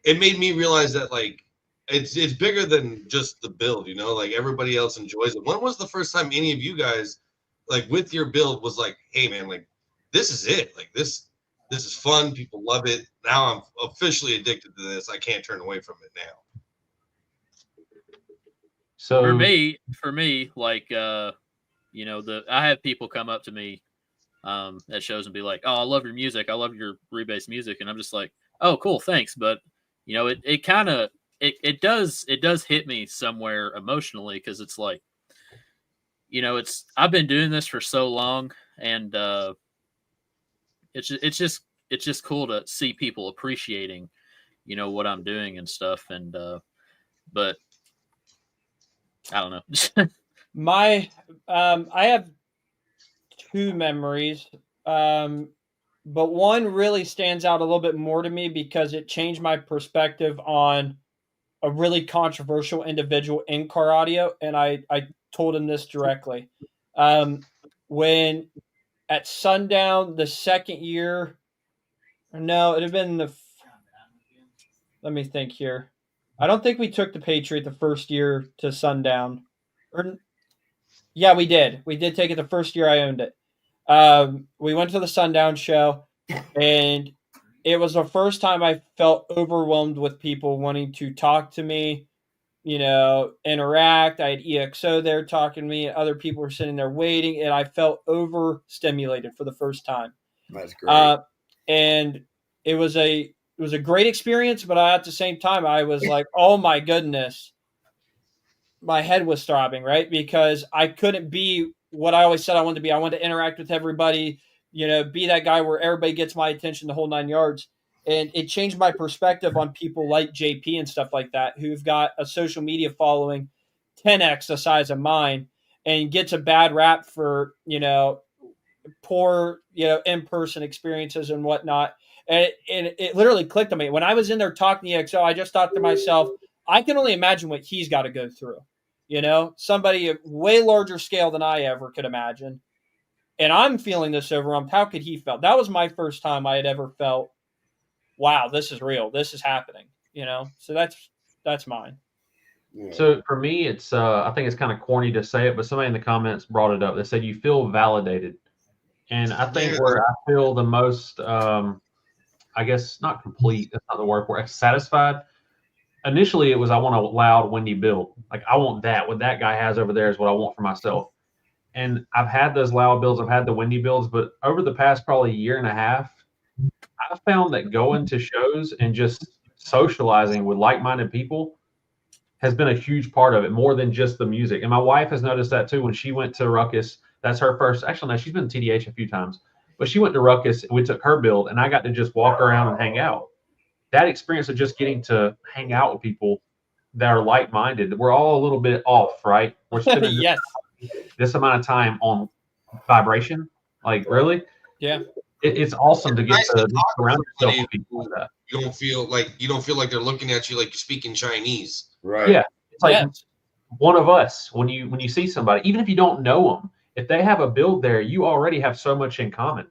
it made me realize that like it's bigger than just the build, you know, like everybody else enjoys it. When was the first time any of you guys, like with your build, was like, hey man, like this is it, like this is fun, people love it, now I'm officially addicted to this, I can't turn away from it now? So For me, like you know, I have people come up to me at shows and be like, "Oh, I love your music. I love your rebase music," and I'm just like, "Oh, cool, thanks." But you know, it kind of it does hit me somewhere emotionally, because it's like, you know, I've been doing this for so long, and it's just cool to see people appreciating, you know, what I'm doing and stuff. And but I don't know. I have two memories, but one really stands out a little bit more to me because it changed my perspective on a really controversial individual in car audio, and I told him this directly. When at Sundown the second year, no, it'd have been let me think here. I don't think we took the Patriot the first year to Sundown. Yeah, we did. We did take it the first year I owned it. We went to the Sundown show, and it was the first time I felt overwhelmed with people wanting to talk to me, you know, interact. I had EXO there talking to me. Other people were sitting there waiting, and I felt overstimulated for the first time. That's great. And it was a great experience, but at the same time, I was like, oh my goodness, my head was throbbing, right? Because I couldn't be what I always said I wanted to be. I wanted to interact with everybody, you know, be that guy where everybody gets my attention the whole 9 yards. And it changed my perspective on people like JP and stuff like that, who've got a social media following 10x the size of mine, and gets a bad rap for, you know, poor, you know, in-person experiences and whatnot. And it literally clicked on me. When I was in there talking to EXO, I just thought to myself, I can only imagine what he's got to go through. You know, somebody of way larger scale than I ever could imagine. And I'm feeling this overwhelmed. How could he feel? That was my first time I had ever felt, wow, this is real. This is happening. You know, so that's mine. Yeah. So for me, it's I think it's kind of corny to say it, but somebody in the comments brought it up. They said you feel validated, and I think Yeah. where I feel the most, I guess not complete. That's not the word for it. Satisfied. Initially, it was I want a loud, windy build. Like I want that. What that guy has over there is what I want for myself. And I've had those loud builds. I've had the windy builds, but over the past probably year and a half, I found that going to shows and just socializing with like-minded people has been a huge part of it, more than just the music. And my wife has noticed that too. When she went to Ruckus, that's her first. Actually, no, she's been to TDH a few times, but she went to Ruckus. We took her build, and I got to just walk around and hang out. That experience of just getting to hang out with people that are like-minded. We're all a little bit off, right? We're spending Yes. this amount of time on vibration. Like, really? Yeah. It's awesome to get Nice to to talk surround to yourself somebody with people like that. You don't feel like they're looking at you like you're speaking Chinese. Right. Yeah. It's like Yes. one of us. When you see somebody, even if you don't know them, if they have a build there, you already have so much in common.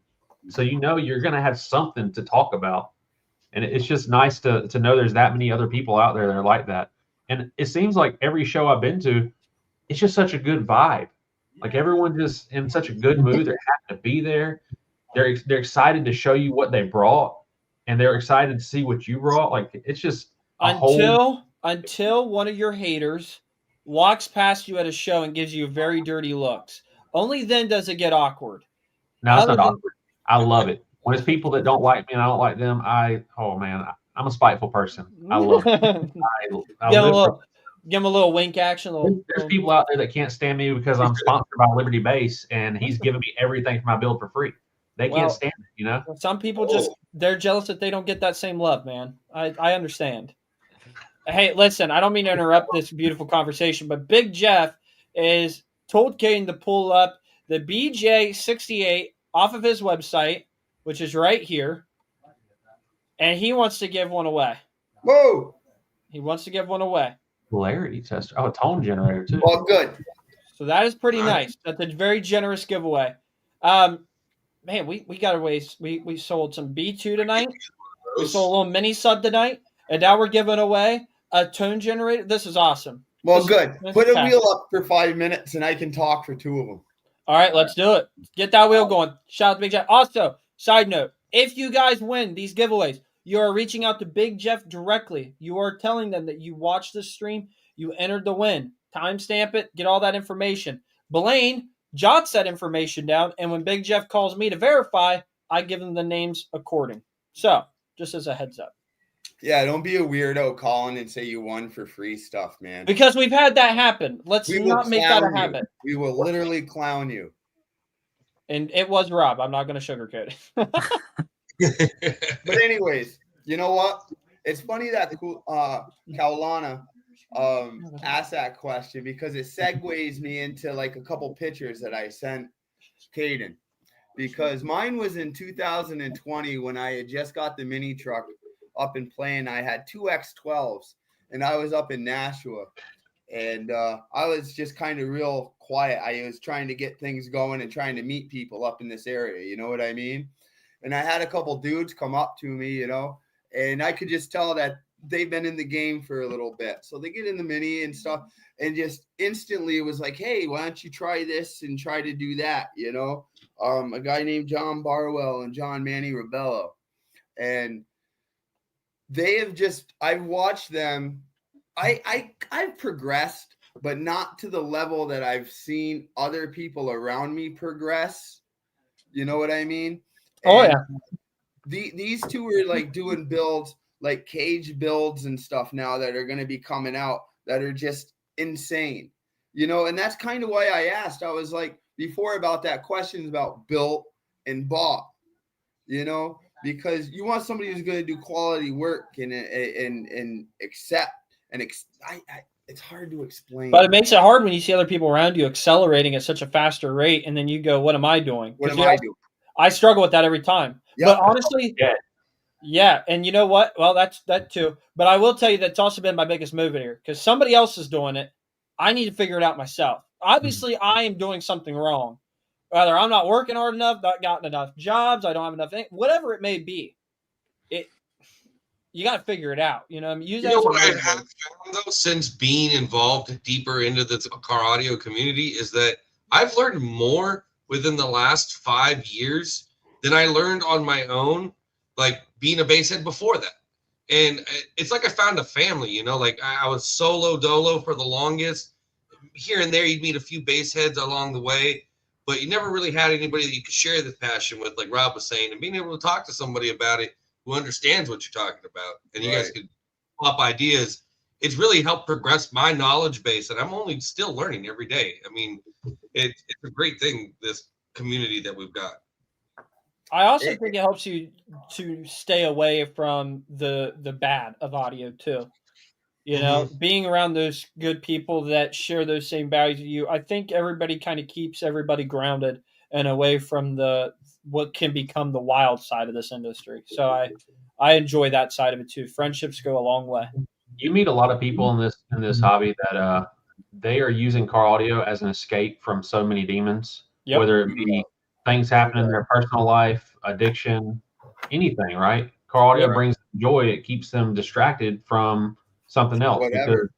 So you know you're going to have something to talk about. And it's just nice to know there's that many other people out there that are like that. And it seems like every show I've been to, it's just such a good vibe. Like everyone just in such a good mood. They're happy to be there. They're excited to show you what they brought, and they're excited to see what you brought. Like it's just until one of your haters walks past you at a show and gives you very dirty looks. Only then does it get awkward. No, it's not Other than- awkward. I love it. When it's people that don't like me and I don't like them, oh man, I'm a spiteful person. I love it. I give, him a live for little, give him a little wink action. A little, There's people out there that can't stand me because I'm sponsored by Liberty Base and he's giving me everything for my build for free. They Well, can't stand it, you know? Some people just they're jealous that they don't get that same love, man. I understand. Hey, listen, I don't mean to interrupt this beautiful conversation, but Big Jeff is told Caden to pull up the BJ68 off of his website, which is right here, and he wants to give one away. Whoa. He wants to give one away. Polarity tester. Oh, a tone generator too. Well, good. So that is pretty nice. That's a very generous giveaway. Man, we got away. We sold some B2 tonight. We sold a little mini sub tonight, and now we're giving away a tone generator. This is awesome. Well, This- good. this Put is a fast. wheel up for 5 minutes and I can talk for 2 of them. All right, let's do it. Get that wheel going. Shout out to Big Jeff. Also, side note, if you guys win these giveaways, you are reaching out to Big Jeff directly. You are telling them that you watched the stream, you entered the win. Timestamp it, get all that information. Blaine jots that information down, and when Big Jeff calls me to verify, I give him the names according. So, just as a heads up. Yeah, don't be a weirdo calling and say you won for free stuff, man. Because we've had that happen. Let's We will not make that a clown you. habit. We will literally clown you. And it was Rob. I'm not going to sugarcoat it. But anyways, you know what? It's funny that Kaulana asked that question because it segues me into like a couple pictures that I sent Caden. Because mine was in 2020 when I had just got the mini truck up and playing. I had 2 X12s and I was up in Nashua. And I was just kind of real quiet. I was trying to get things going and trying to meet people up in this area. You know what I mean? And I had a couple dudes come up to me, you know, and I could just tell that they've been in the game for a little bit. So they get in the mini and stuff and just instantly it was like, hey, why don't you try this and try to do that? You know, a guy named John Barwell and John Manny Rebello. And they have just, I've watched them. I've progressed, but not to the level that I've seen other people around me progress. You know what I mean? Oh, And yeah. These two are like doing builds, like cage builds and stuff now that are going to be coming out that are just insane. You know, and that's kind of why I asked. I was like before about that questions about built and bought, you know, because you want somebody who's going to do quality work and accept. And it's hard to explain. But it makes it hard when you see other people around you accelerating at such a faster rate, and then you go, "What am I doing?" What 'Cause am I doing? I struggle with that every time. Yeah. But honestly, Yeah. yeah. And you know what? Well, that's that too. But I will tell you that's also been my biggest move here because somebody else is doing it. I need to figure it out myself. Obviously, I am doing something wrong. Either I'm not working hard enough, not gotten enough jobs, I don't have enough, whatever it may be. You got to figure it out. You know, I mean, use You that know as a what I motivator. have found though, since being involved deeper into the car audio community, is that I've learned more within the last 5 years than I learned on my own, like being a basshead before that. And it's like I found a family, you know, like I was solo dolo for the longest. Here and there, you'd meet a few bassheads along the way, but you never really had anybody that you could share this passion with, like Rob was saying, and being able to talk to somebody about it who understands what you're talking about, and you guys Right. could pop ideas. It's really helped progress my knowledge base, and I'm only still learning every day. I mean, it's a great thing, this community that we've got. I also think it helps you to stay away from the bad of audio too. You know, being around those good people that share those same values as you, I think everybody kind of keeps everybody grounded and away from what can become the wild side of this industry. So I enjoy that side of it too. Friendships go a long way. You meet a lot of people in this hobby that they are using car audio as an escape from so many demons, Yep. whether it be things happen in their personal life, addiction, anything, right? Car audio Right. brings joy. It keeps them distracted from something else. Whatever. Because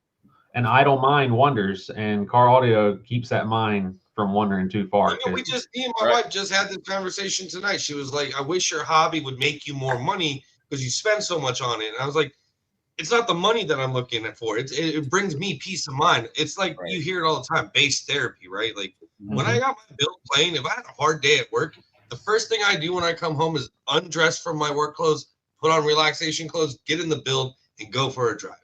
an idle mind wanders, and car audio keeps that mind from wandering too far. You know, me and my wife just had this conversation tonight. She was like, I wish your hobby would make you more money because you spend so much on it. And I was like, it's not the money that I'm looking at for. It brings me peace of mind. It's like Right. you hear it all the time, bass therapy, right? Like when Mm-hmm. I got my build playing, if I had a hard day at work, the first thing I do when I come home is undress from my work clothes, put on relaxation clothes, get in the build, and go for a drive.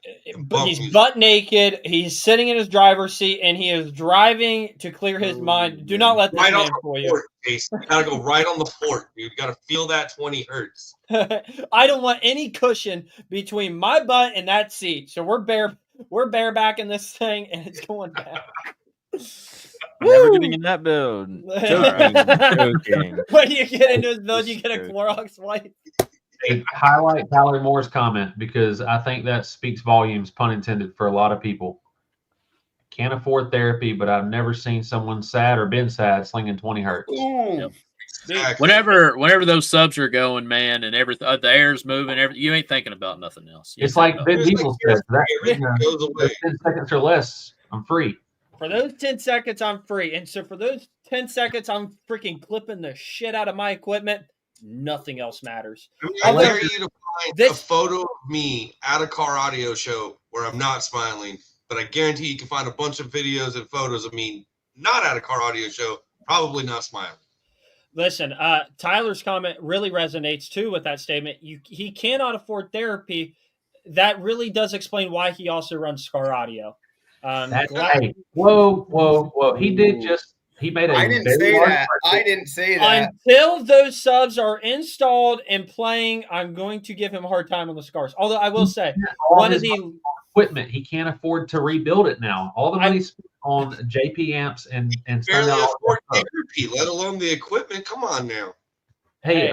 But he's butt naked. He's sitting in his driver's seat, and he is driving to clear his mind. Do not let this Right on man the fool you. port, Jason. You gotta go right on the port, dude. You gotta feel that 20 hertz. I don't want any cushion between my butt and that seat. So we're barebacking this thing, and it's going down. Never getting in that build. Joking. When you get into his build, you get a Clorox wipe. Hey, highlight Tyler Moore's comment because I think that speaks volumes, pun intended, for a lot of people. Can't afford therapy, but I've never seen someone sad or been sad slinging 20 hertz. Boom. Exactly. Whenever those subs are going, man, and everything, the air's moving, you ain't thinking about nothing else. You It's ain't like thinking Ben It's like Diesel says, that, It goes away. 10 seconds or less, I'm free. For those 10 seconds, I'm free. And so for those 10 seconds, I'm freaking clipping the shit out of my equipment. Nothing else matters. I Although- dare you to find This- a photo of me at a car audio show where I'm not smiling, but I guarantee you can find a bunch of videos and photos of me not at a car audio show, probably not smiling. Listen, Tyler's comment really resonates too with that statement. He cannot afford therapy. That really does explain why he also runs Scar Audio. Hey, whoa. He made a I didn't very say large that. purchase. I didn't say that. Until those subs are installed and playing, I'm going to give him a hard time on the Scars. Although I will say, All one his of the equipment, he can't afford to rebuild it now. All the money's spent on JP amps and Barely spend out all afford that stuff. therapy, let alone the equipment. Come on now. Hey, Hey.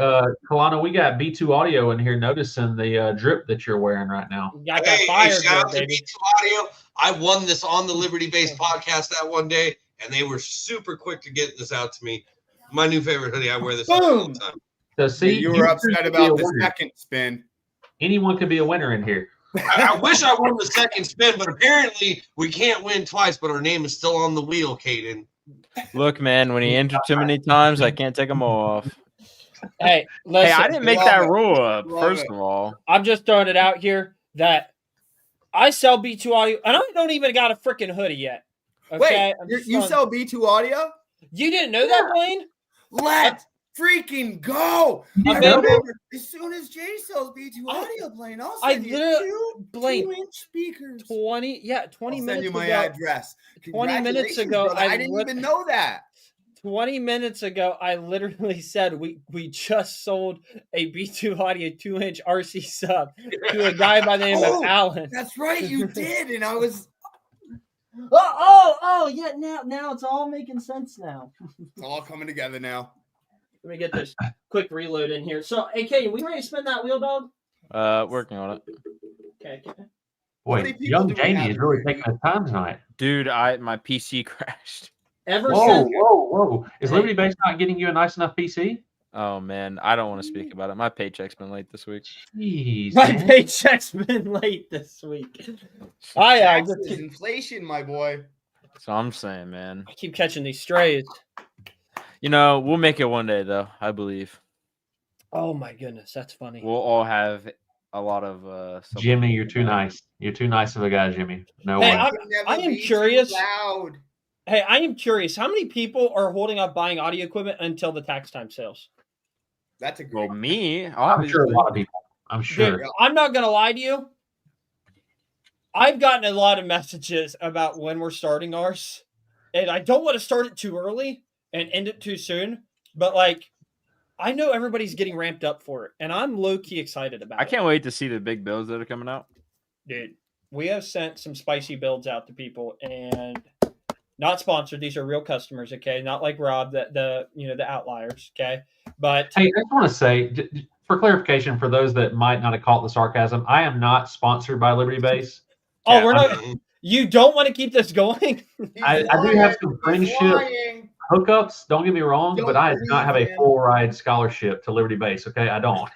Kalana, we got B2 Audio in here noticing the drip that you're wearing right now. got that Hey, fire shout grip, out to baby. B2 Audio. I won this on the Liberty Based podcast that one day, and they were super quick to get this out to me. My new favorite hoodie. I wear this all the time. So see, you were upset could be about a the winner. second spin. Anyone could be a winner in here. I wish I won the second spin, but apparently we can't win twice, but our name is still on the wheel, Caden. Look, man, when he entered too many times, I can't take them off. Hey, Hey, listen, I didn't make love that it. rule up, Love first it. of all. I'm just throwing it out here that I sell B2 Audio, and I don't even got a freaking hoodie yet. Okay, Wait, you sell B2 Audio? You didn't know that, Blaine? Let's freaking go! I I bet- remember as soon as Jay sells B2 I- Audio, Blaine, I'll I send you literally- Blaine, 2-inch speakers. 20 I'll minutes send you my ago. address. 20 minutes Congratulations, ago, brother. I didn't even know that. 20 minutes ago, I literally said we just sold a B2 Audio 2-inch RC sub to a guy by the name Oh, of Alan. That's right, you did, and I was. Yeah, now it's all making sense now. It's all coming together now. Let me get this quick reload in here. So, AK, we ready to spin that wheel, dog? Working on it. Okay. How many Boy, people young do we Jamie have is in really here? taking his time tonight. Dude, my PC crashed. Ever Whoa, since whoa. Is Hey. Liberty Base not getting you a nice enough PC? Oh man, I don't want to speak about it. My paycheck's been late this week. Jeez, my man. paycheck's been late this week. I just Taxes, inflation, my boy. So I'm saying, man. I keep catching these strays. You know, we'll make it one day though, I believe. Oh my goodness, that's funny. We'll all have a lot of stuff. Jimmy, you're too nice. You're too nice of a guy, Jimmy. No Hey, way. I'm- Can never I am be too curious. Loud. Hey, I am curious. How many people are holding up buying audio equipment until the tax time sales? That's a Well, great. me, I'm obviously. sure a lot of people. I'm sure. Dude, I'm not gonna lie to you. I've gotten a lot of messages about when we're starting ours, and I don't want to start it too early and end it too soon. But like, I know everybody's getting ramped up for it, and I'm low key excited about I it. can't wait to see the big bills that are coming out. Dude, we have sent some spicy builds out to people, and not sponsored. These are real customers, okay? Not like Rob, the outliers, okay? But Hey, I just want to say, for clarification, for those that might not have caught the sarcasm, I am not sponsored by Liberty Base. oh, we're not. Mhm. You don't want to keep this going? He's I do lying. have some He's friendship lying. hookups. Don't get me wrong, Don't but I do not have a believe him. full ride scholarship to Liberty Base. Okay, I don't.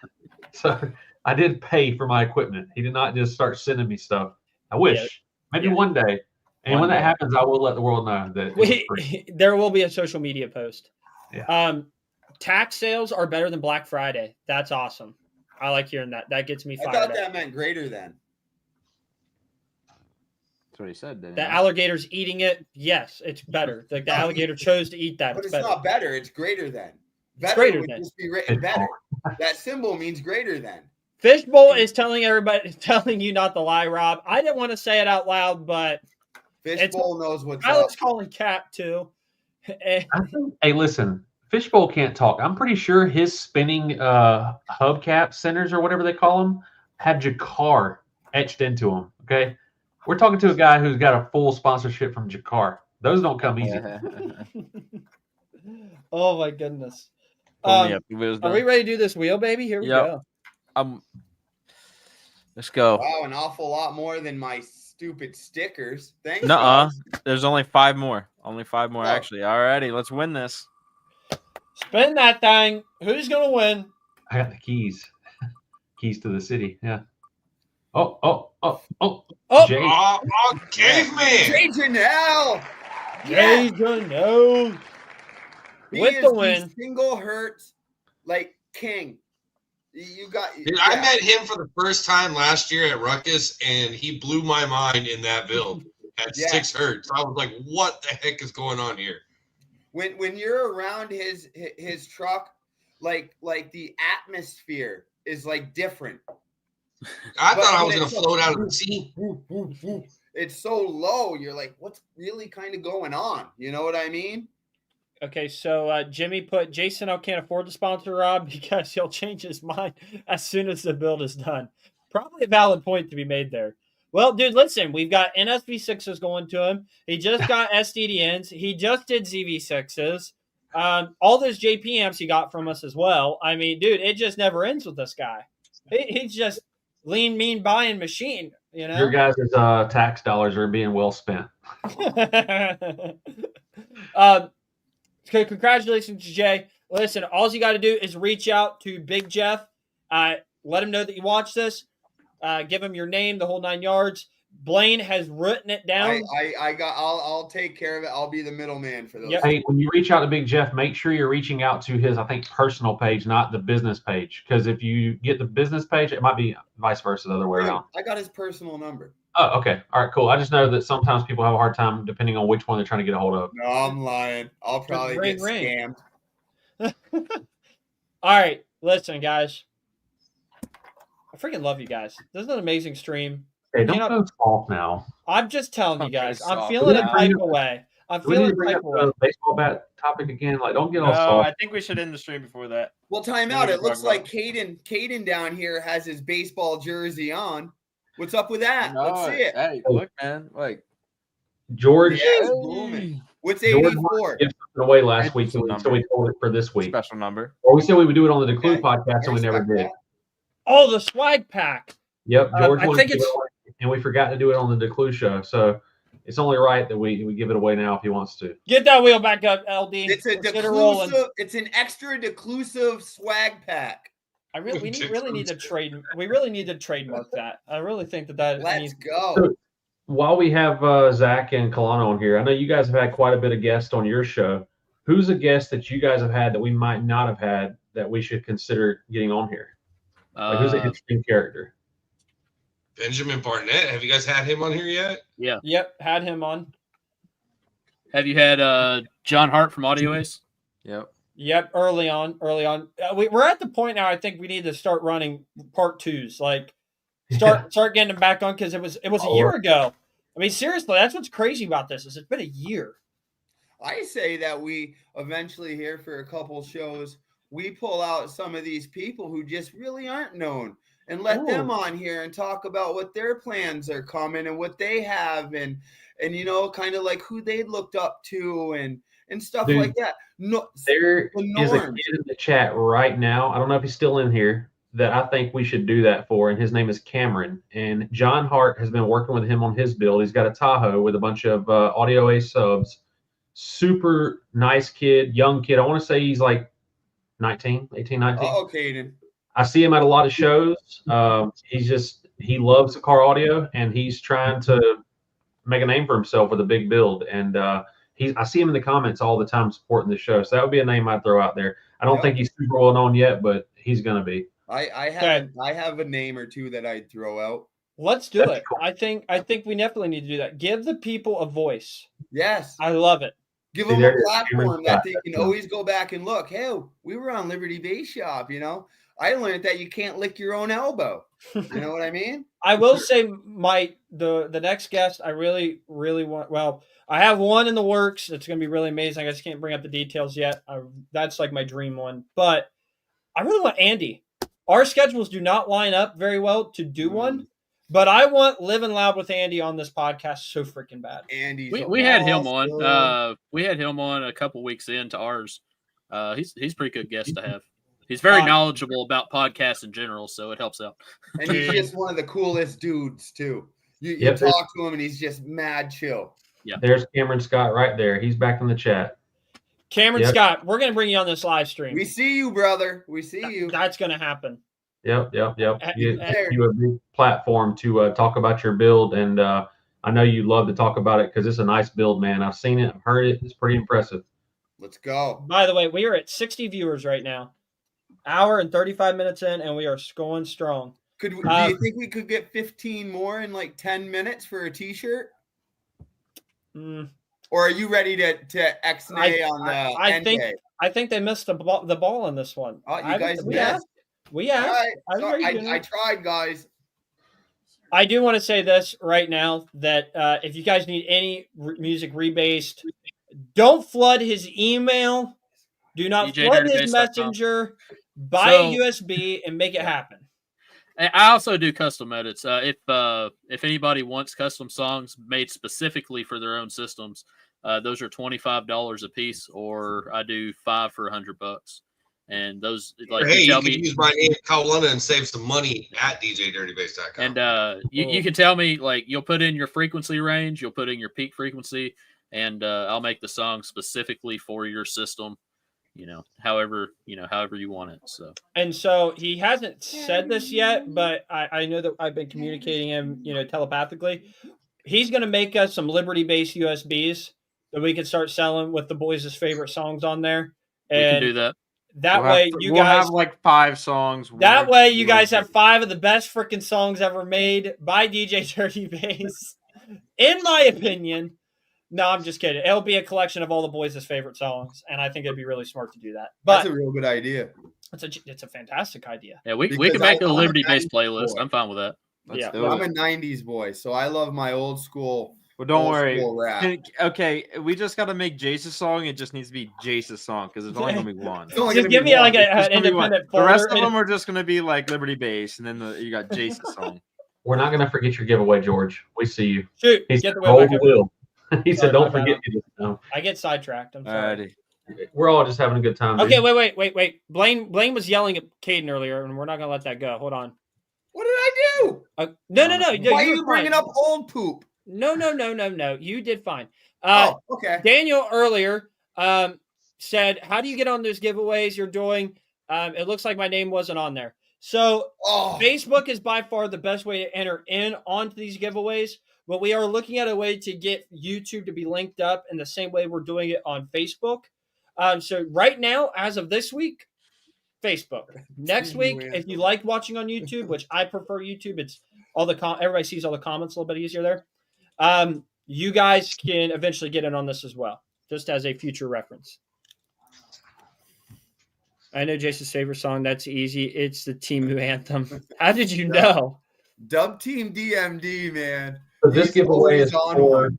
So I did pay for my equipment. He did not just start sending me stuff. I wish maybe Yeah. one day. And One when that day. happens, I will let the world know that it was free. There will be a social media post. Yeah. Tax sales are better than Black Friday. That's awesome. I like hearing that. That gets me I fired thought up. that meant greater than. That's what he said. Didn't The he? alligator's eating it. Yes, it's better. Like the alligator chose to eat that. But It's it's better. not better. It's greater than. Better greater would than. just be written It's better. That symbol means greater than. Fishbowl is telling you not to lie, Rob. I didn't want to say it out loud, but Fishbowl knows what's up. Alex calling Cap too. Hey, listen, Fishbowl can't talk. I'm pretty sure his spinning hubcap centers or whatever they call them have Jakar etched into them. Okay, we're talking to a guy who's got a full sponsorship from Jakar. Those don't come easy. Oh my goodness. Pull me up. It was Are we ready to do this wheel, baby? Here we Yep. go. Let's go. Wow, an awful lot more than my stupid stickers. Thanks. Nuh-uh. guys. There's only 5 more. Only 5 more, Oh. actually. Alrighty, let's win this. Spin that thing. Who's gonna win? I got the keys. Keys to the city. Yeah. Oh. Jay. Caveman. Jay Janelle. Jay Janelle. He With is the win. single Hertz like king. You got. Dude, I met him for the first time last year at Ruckus, and he blew my mind in that build at Yeah. 6 hertz. I was like, "What the heck is going on here?" When you're around his truck, like the atmosphere is like different. I But thought I when was gonna it's float out of the sea. It's so low. You're like, what's really kind of going on? You know what I mean? Okay, so Jimmy put Jason O can't afford to sponsor Rob because he'll change his mind as soon as the build is done. Probably a valid point to be made there. Well, dude, listen, we've got NSV6s going to him. He just got SDDNs. He just did ZV6s. All those JP amps he got from us as well. I mean, dude, it just never ends with this guy. He's just lean, mean buying machine, you know? Your guys' tax dollars are being well spent. Okay, congratulations to Jay. Listen, all you got to do is reach out to Big Jeff. Let him know that you watch this. Give him your name, the whole 9 yards. Blaine has written it down. I'll take care of it. I'll be the middleman for those. Yep. Hey, when you reach out to Big Jeff, make sure you're reaching out to his, I think, personal page, not the business page. Because if you get the business page, it might be vice versa, the other way around. I got his personal number. Oh, okay. All right, cool. I just know that sometimes people have a hard time depending on which one they're trying to get a hold of. No, I'm lying. I'll probably Ring, get ring. scammed. All right, listen, guys. I freaking love you guys. This is an amazing stream. Hey, don't You know- go soft now. I'm just telling you Okay, guys. I'm soft feeling a now. type of way. I'm Do we need feeling to a bring type up of way. the baseball bat topic again? Like, don't get No, all soft. I think we should end the stream before that. Well, time Then out. we It can looks talk like about Caden down here has his baseball jersey on. What's up with that? Let's see it. Hey, look, man. Like, George, Yeah, it's booming. What's George 84? gave something away last It's week, a so number. we told it for this week. special number. Or we said we would do it on the Declue Okay. podcast, and we never did. Oh, the swag pack. Yep, George I wanted think to give it away, and we forgot to do it on the Declue show. So it's only right that we give it away now if he wants to. Get that wheel back up, LD. It's a Let's get it rolling. declusive. It's an extra declusive swag pack. We really need to trade. We really need to trademark that. I really think that Let's needs. go. While we have Zach and Kalana on here, I know you guys have had quite a bit of guests on your show. Who's a guest that you guys have had that we might not have had that we should consider getting on here? Like, who's an interesting character? Benjamin Barnett. Have you guys had him on here yet? Yep, had him on. Have you had John Hart from Audio Ace? Yep. Yep, early on. We're at the point now. I think we need to start running part twos. Like start getting them back on because it was a year ago. I mean, seriously, that's what's crazy about this is it's been a year. I say that we eventually here for a couple shows, we pull out some of these people who just really aren't known and let them on here and talk about what their plans are coming and what they have and you know, kind of like who they looked up to and stuff Dude, like that. No, There the is a norm. kid in the chat right now. I don't know if he's still in here that I think we should do that for, and his name is Cameron. And John Hart has been working with him on his build. He's got a Tahoe with a bunch of Audio Ace subs. Super nice kid, young kid. I want to say he's like 18, 19. Oh, Caden. I see him at a lot of shows. He loves the car audio, and he's trying to make a name for himself with a big build. And I see him in the comments all the time supporting the show. So that would be a name I'd throw out there. I don't think he's super well known yet, but he's gonna be. I have a name or two that I'd throw out. Let's do That's it. cool. I think we definitely need to do that. Give the people a voice. Yes. I love it. Give See, them there a it is. platform Cameron's that got they that can too. always go back and look. Hey, we were on Liberty Base Shop, you know. I learned that you can't lick your own elbow. You know what I mean? I will say the next guest I really want. Well, I have one in the works. It's going to be really amazing. I just can't bring up the details yet. That's like my dream one, but I really want Andy. Our schedules do not line up very well to do one, but I want Living Loud with Andy on this podcast so freaking bad. Andy's We had him awesome. on. We had him on a couple weeks into ours. He's a pretty good guest to have. He's very knowledgeable about podcasts in general, so it helps out. And he's just one of the coolest dudes too. You Yep. talk to him and he's just mad chill. Yeah. There's Cameron Scott right there. He's back in the chat. Cameron Yep. Scott, we're going to bring you on this live stream. We see you, brother. We see you. That's going to happen. Yep. You There. a big platform to talk about your build, and I know you love to talk about it because it's a nice build, man. I've seen it, I've heard it. It's pretty impressive. Let's go. By the way, we are at 60 viewers right now. Hour and 35 minutes in, and we are going strong. Do you think we could get 15 more in like 10 minutes for a t-shirt? Or are you ready to X-nay on the NK? I think they missed the ball in this one. Oh, you guys we missed. asked. We asked. All right. I tried, guys. I do want to say this right now that if you guys need any music rebased, don't flood his email. Do not flood his messenger. Buy a USB and make it happen. I also do custom edits. If anybody wants custom songs made specifically for their own systems, those are $25 a piece, or I do $5 for $100. And those, like, hey, you can use my name, Kaulana, and save some money at djdirtybase.com. And you can tell me, like, you'll put in your frequency range, you'll put in your peak frequency, and I'll make the song specifically for your system. However you want it. So he hasn't said this yet, but I know that I've been communicating him, telepathically. He's going to make us some Liberty-based USBs that we can start selling with the boys' favorite songs on there. And we can do that. We'll have like 5 songs. That way you guys have 5 of the best freaking songs ever made by DJ Dirty Bass. In my opinion. No, I'm just kidding. It'll be a collection of all the boys' favorite songs, and I think it'd be really smart to do that. But that's a real good idea. It's a fantastic idea. Yeah, we can make a Liberty-based playlist. I'm fine with that. I'm a 90s boy, so I love my old school. Well, don't worry. Rap. Okay, we just got to make Jace's song. It just needs to be Jace's song because it's only going to be one. Just give me like an independent folder. The rest of them are just going to be like Liberty-based, and then you got Jace's song. We're not going to forget your giveaway, George. We see you. Shoot, He's get the way back will. He said, "Don't forget me." No. I get sidetracked. I'm sorry. We're all just having a good time. Okay, wait. Blaine was yelling at Caden earlier, and we're not gonna let that go. Hold on. What did I do? No. Why are you bringing up old poop? No. You did fine. Okay. Daniel earlier said, "How do you get on those giveaways you're doing?" It looks like my name wasn't on there. So Facebook is by far the best way to enter in onto these giveaways. But we are looking at a way to get YouTube to be linked up in the same way we're doing it on Facebook. So right now, as of this week, Facebook. Next week, if you like watching on YouTube, which I prefer YouTube, it's all everybody sees all the comments a little bit easier there. You guys can eventually get in on this as well, just as a future reference. I know Jason's favorite song. That's easy. It's the Temu anthem. How did you know? Dub Team DMD, man. So this giveaway is for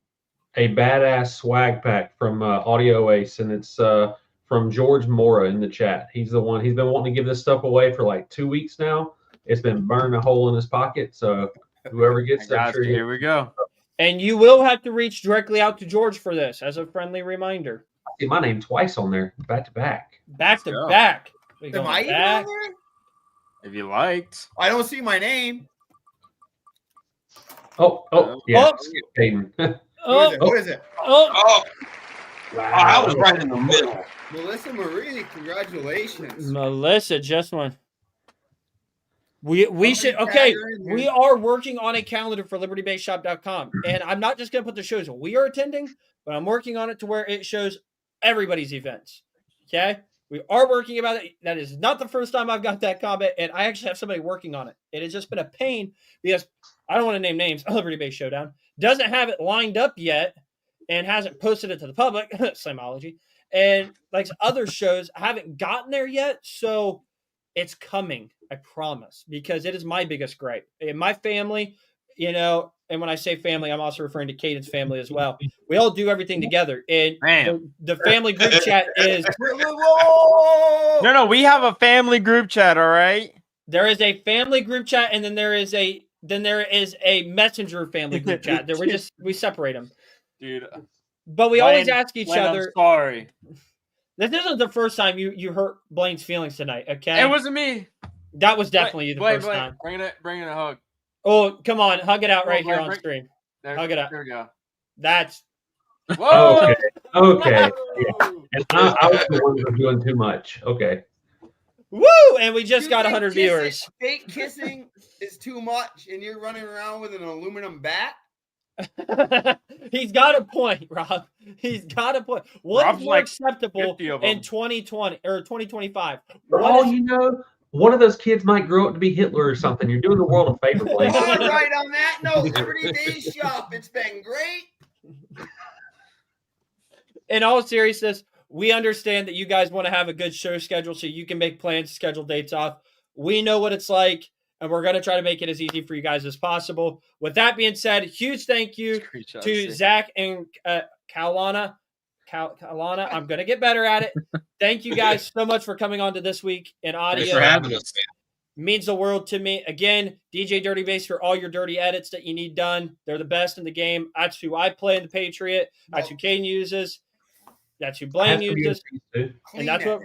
a badass swag pack from Audio Ace, and it's from George Mora in the chat. He's the one. He's been wanting to give this stuff away for like 2 weeks now. It's been burning a hole in his pocket. So whoever gets that, here we go. And you will have to reach directly out to George for this as a friendly reminder. I see my name twice on there, back to back. Back to back. Am I even on there? If you liked. I don't see my name. Yeah. Hayden. What is it? Wow. I was right in the middle. Melissa Marie, congratulations. Melissa just won. We should we are working on a calendar for libertybaseshop.com. And I'm not just gonna put the shows we are attending, but I'm working on it to where it shows everybody's events. Okay. We are working about it. That is not the first time I've got that comment, and I actually have somebody working on it. It has just been a pain because I don't want to name names. Liberty Base Showdown doesn't have it lined up yet and hasn't posted it to the public. Slamology. And like other shows, I haven't gotten there yet. So It's coming, I promise, because it is my biggest gripe. In my family, you know, and when I say family, I'm also referring to Caden's family as well. We all do everything together. And the family group chat is No, we have a family group chat, all right? there is a family group chat, and then there is a messenger family group chat. We separate them. Dude. But we always ask each other. I'm sorry. This isn't the first time you hurt Blaine's feelings tonight, okay? It wasn't me. That was definitely you the first time. Bring it a hug. Oh, come on. Hug it out Come right on, here Blaine, on stream. There, Hug it up. There we go. That's Whoa! Okay. Whoa! And I was the one who was doing too much. Okay. woo! And we just got 100 viewers. Fake kissing is too much, and you're running around with an aluminum bat. He's got a point, Rob. He's got a point. What's Rob's more like acceptable 50 of in them. 2020 or 2025? For all you know, one of those kids might grow up to be Hitler or something. You're doing the world a favor, Blaine. All right, on that note, Liberty Day Shop. It's been great. In all seriousness, we understand that you guys want to have a good show schedule so you can make plans, schedule dates off. We know what it's like, and we're going to try to make it as easy for you guys as possible. With that being said, huge thank you to Zach and Kalana. I'm going to get better at it. Thank you guys so much for coming on to This Week in Audio. Thanks for having us, Means the world to me. Again, DJ Dirty Bass for all your dirty edits that you need done. They're the best in the game. That's who I play in the Patriot. That's who Kane uses. That's who Blaine uses. And that's what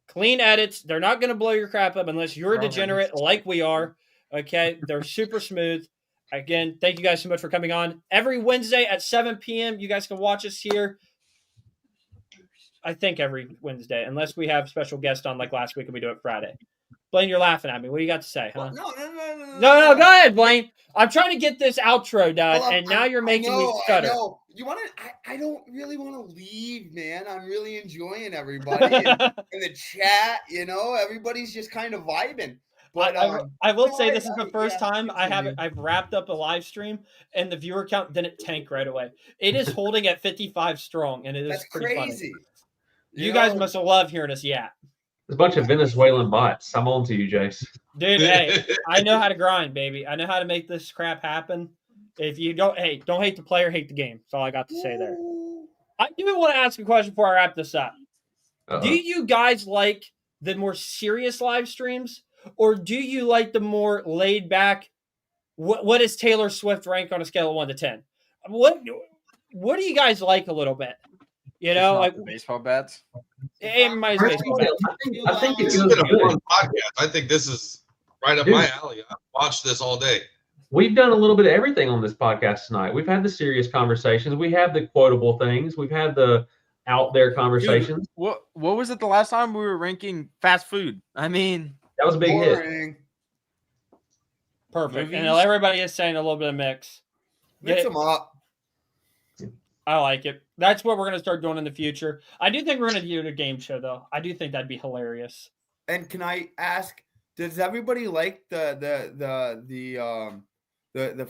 clean edits. They're not going to blow your crap up unless you're a degenerate like we are. Okay. They're super smooth. Again, thank you guys so much for coming on. Every Wednesday at 7 p.m., you guys can watch us here. I think every Wednesday, unless we have special guests on like last week and we do it Friday. Blaine, you're laughing at me. What do you got to say, huh? No, go ahead, Blaine. I'm trying to get this outro done, and now you're making me stutter. I know. You want to? I don't really want to leave, man. I'm really enjoying everybody in the chat. You know, everybody's just kind of vibing. But I will say this is the first time I've wrapped up a live stream and the viewer count didn't tank right away. It is holding at 55 strong, and it is pretty crazy. Funny. You guys must have loved hearing us yap. There's a bunch of Venezuelan bots. I'm on to you, Jace. Dude, hey, I know how to grind, baby. I know how to make this crap happen. If you don't hate the player, hate the game. That's all I got to say there. I do want to ask a question before I wrap this up. Do you guys like the more serious live streams, or do you like the more laid back? What is Taylor Swift rank on a scale of 1 to 10? What do you guys like a little bit? You know, like the baseball bats. My baseball bats. I think This has been a fun podcast. I think this is right up my alley. I've watched this all day. We've done a little bit of everything on this podcast tonight. We've had the serious conversations. We have the quotable things. We've had the out there conversations. Dude, what was it the last time we were ranking fast food? I mean, that was a big hit. Perfect. And everybody is saying a little bit of mix. Mix them up. I like it. That's what we're going to start doing in the future. I do think we're going to do a game show, though. I do think that'd be hilarious. And can I ask, does everybody like the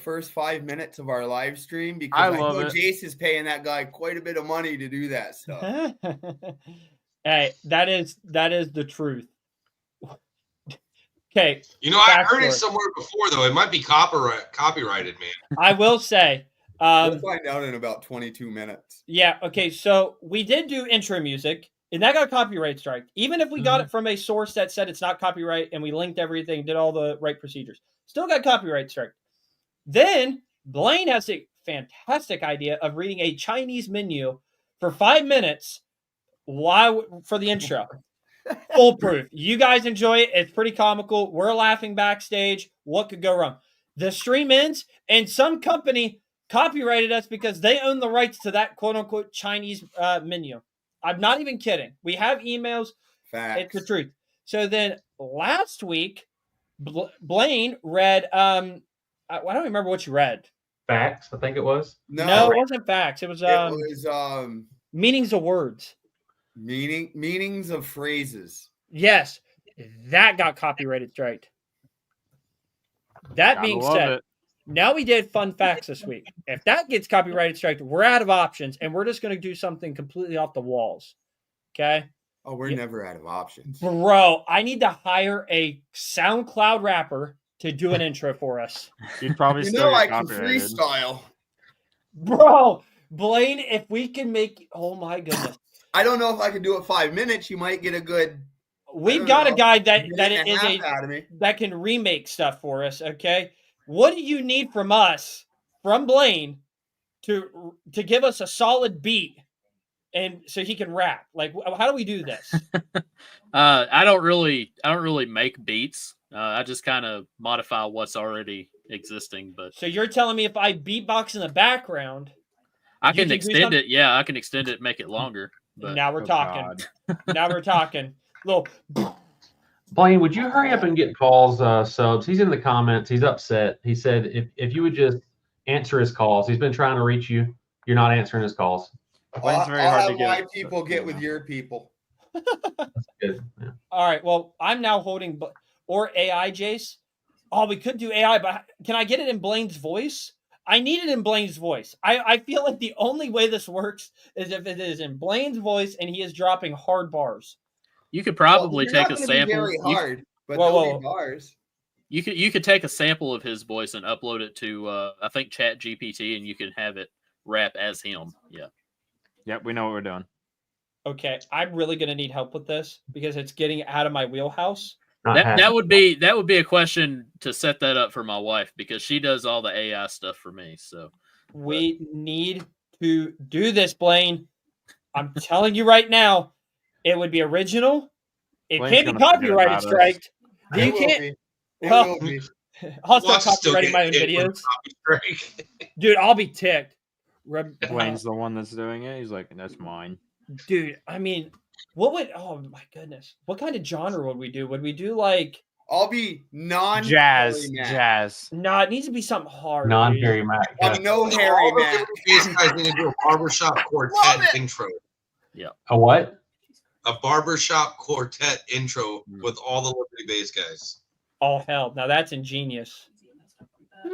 first 5 minutes of our live stream? Because I know Jace is paying that guy quite a bit of money to do that stuff. Hey, that is the truth. Okay. You know, I heard it somewhere before, though. It might be copyrighted, man. I will say. We'll find out in about 22 minutes. Yeah. Okay. So we did do intro music, and that got copyright strike. Even if we got it from a source that said it's not copyright, and we linked everything, did all the right procedures, still got copyright strike. Then Blaine has a fantastic idea of reading a Chinese menu for 5 minutes for the intro. Foolproof. You guys enjoy it. It's pretty comical. We're laughing backstage. What could go wrong? The stream ends, and some company copyrighted us because they own the rights to that quote-unquote Chinese menu. I'm not even kidding. We have emails. Facts. It's the truth. So then last week, Blaine read, I don't remember what you read. Facts, I think it was. No, it wasn't facts. It was meanings of words. Meanings of phrases. Yes, that got copyrighted straight. That being said, now we did fun facts this week. If that gets copyrighted strike, we're out of options, and we're just going to do something completely off the walls. Okay? Oh, we're Yeah. never out of options. Bro, I need to hire a SoundCloud rapper to do an intro for us. You'd probably You still know get I can copyrighted. freestyle. Bro, Blaine, if we can make, oh my goodness. I don't know if I can do it 5 minutes. You might get a good We've don't got a know, guy that minute and a is half out of me. that can remake stuff for us, okay? What do you need from us, from Blaine, to give us a solid beat and so he can rap? Like, how do we do this? I don't really make beats. I just kind of modify what's already existing. But So you're telling me if I beatbox in the background, I You can can do extend something- it. Yeah, I can extend it, make it longer. But now we're Oh, talking. God. Now we're talking. Little Blaine, would you hurry up and get Paul's subs? He's in the comments. He's upset. He said if you would just answer his calls. He's been trying to reach you. You're not answering his calls. Blaine's very I'll hard to have get. my people get with your people. Good. Yeah. All right. Well, I'm now holding or AI, Jace. Oh, we could do AI, but can I get it in Blaine's voice? I need it in Blaine's voice. I feel like the only way this works is if it is in Blaine's voice and he is dropping hard bars. you could probably Well, they're take not a gonna be sample. very hard, but Whoa, they'll whoa. be bars. You could take a sample of his voice and upload it to I think Chat GPT, and you can have it rap as him. Yeah. Yep, we know what we're doing. Okay, I'm really gonna need help with this because it's getting out of my wheelhouse. Not That happening. would be a question to set that up for my wife because she does all the AI stuff for me. So We need to do this, Blaine. I'm telling you right now, it would be original. It Blaine's can't be gonna forget copyrighted about us. striked. It You will can't. be. It Well, will be. I'll start Watch still copywriting get my own hit with videos, copyright. dude. I'll be ticked. Blaine's the one that's doing it. He's like, that's mine. Dude, I mean, what would? Oh my goodness, what kind of genre would we do? Would we do like? I'll be non Jazz, Harry Mack. jazz. Nah, it needs to be something hard. Non dude. Harry Mack. I'm no So Harry all the Mack. These guys need to do a barbershop Love quartet it. intro. A what? A barbershop quartet intro Mm. with all the Liberty Bass guys. Oh hell, now that's ingenious.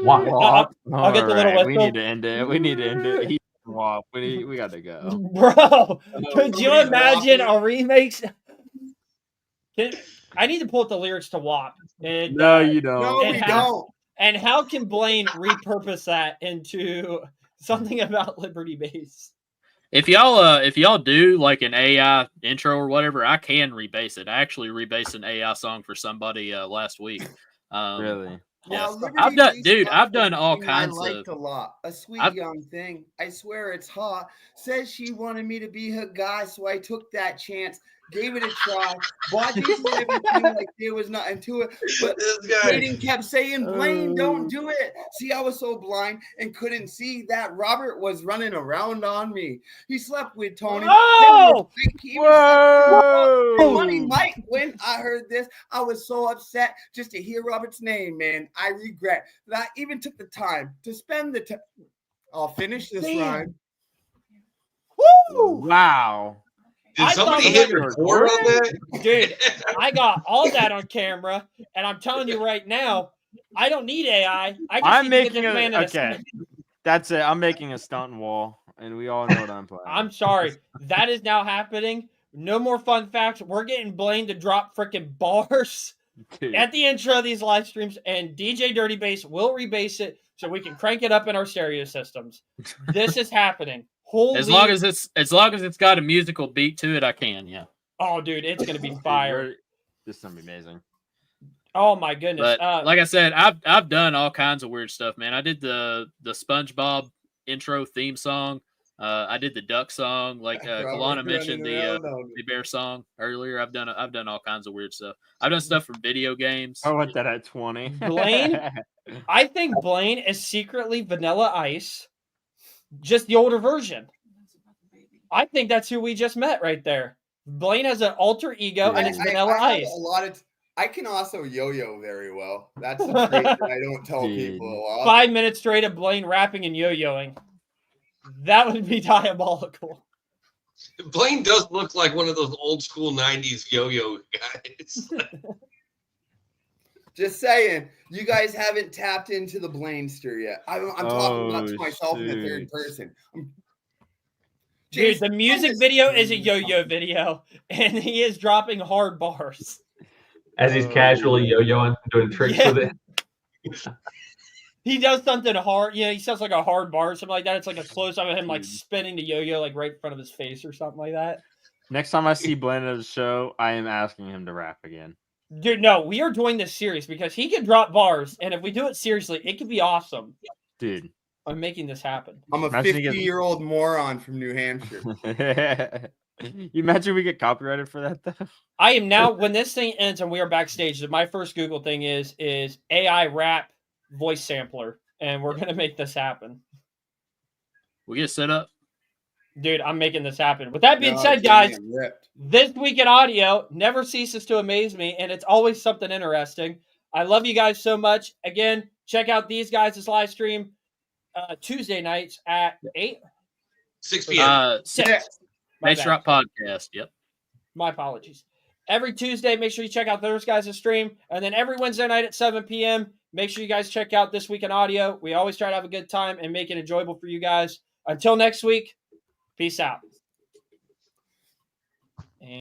Why? I'll get the little Alright, We whistle. need to end it. We need to end it. He's off. We got to go. Bro, could you somebody's imagine walking. a remix? I need to pull up the lyrics to WAP. And, No, you don't. No, And we how- don't. and how can Blaine repurpose that into something about Liberty Base? if y'all do like an AI intro or whatever, I can rebase it. I actually rebased an AI song for somebody last week. Really? Now, Yeah. Liberty I've done- Base dude, got I've done all something kinds I liked of- a lot. A sweet I've- young thing. I swear it's hot. Says she wanted me to be her guy, so I took that chance. Gave it a try. Bought into everything like there was nothing to it. But This guy. Hayden kept saying, Blaine, don't do it. See, I was so blind and couldn't see that Robert was running around on me. He slept with Tony. Oh! Whoa! Money Mike, when I heard this, I was so upset just to hear Robert's name, man. I regret that I even took the time to spend the time. I'll finish this Damn. rhyme. Woo! Wow. Did I somebody thought hit we were record on that? Dude, I got all that on camera, and I'm telling you right now, I don't need AI. I just I'm need to get making this a man in okay. That's it. I'm making a stunt wall, and we all know what I'm playing. I'm sorry. That is now happening. No more fun facts. We're getting Blaine to drop freaking bars Dude. at the intro of these live streams, and DJ Dirty Bass will rebase it so we can crank it up in our stereo systems. This is happening. Holy! As long as it's got a musical beat to it, I can. Yeah. oh, dude, it's gonna be Dude, fire. This is gonna be amazing. Oh my goodness. But like I said, I've done all kinds of weird stuff, man. I did the SpongeBob intro theme song. I did the duck song, like Kalana mentioned the bear song earlier. I've done all kinds of weird stuff. I've done stuff from video games. I want that at 20. Blaine? I think Blaine is secretly Vanilla Ice, just the older version. I think that's who we just met right there. Blaine has an alter ego, and it's Vanilla I have Ice. a lot of. I can also yo-yo very well. That's a trait that I don't tell Dude. people a lot. 5 minutes straight of Blaine rapping and yo-yoing. That would be diabolical. Blaine does look like one of those old school 90s yo-yo guys. Just saying, you guys haven't tapped into the Blainester yet. I'm talking about to myself in the third shoot. person. Dude, the music video is a yo-yo video, and he is dropping hard bars. As he's casually yo-yoing, doing tricks Yeah. with it. He does something hard. He sounds like a hard bar or something like that. It's like a close-up of him like Dude. spinning the yo-yo like right in front of his face or something like that. Next time I see Blender's show, I am asking him to rap again. Dude, no, we are doing this serious because he can drop bars, and if we do it seriously, it could be awesome. Dude. I'm making this happen. I'm a Imagine he gets- 50-year-old moron from New Hampshire. You imagine we get copyrighted for that though? I am now, when this thing ends and we are backstage, my first Google thing is AI rap voice sampler, and we're going to make this happen. We get set up. Dude, I'm making this happen. With that being No, said, it's gonna be guys, ripped. this week in audio never ceases to amaze me, and it's always something interesting. I love you guys so much. Again, check out these guys' live stream Tuesday nights at 8. 6 p.m. 6. Yeah. My Base bad. Rock Podcast. Yep. My apologies. Every Tuesday, make sure you check out those guys' stream. And then every Wednesday night at 7 p.m., make sure you guys check out This Week in Audio. We always try to have a good time and make it enjoyable for you guys. Until next week, peace out.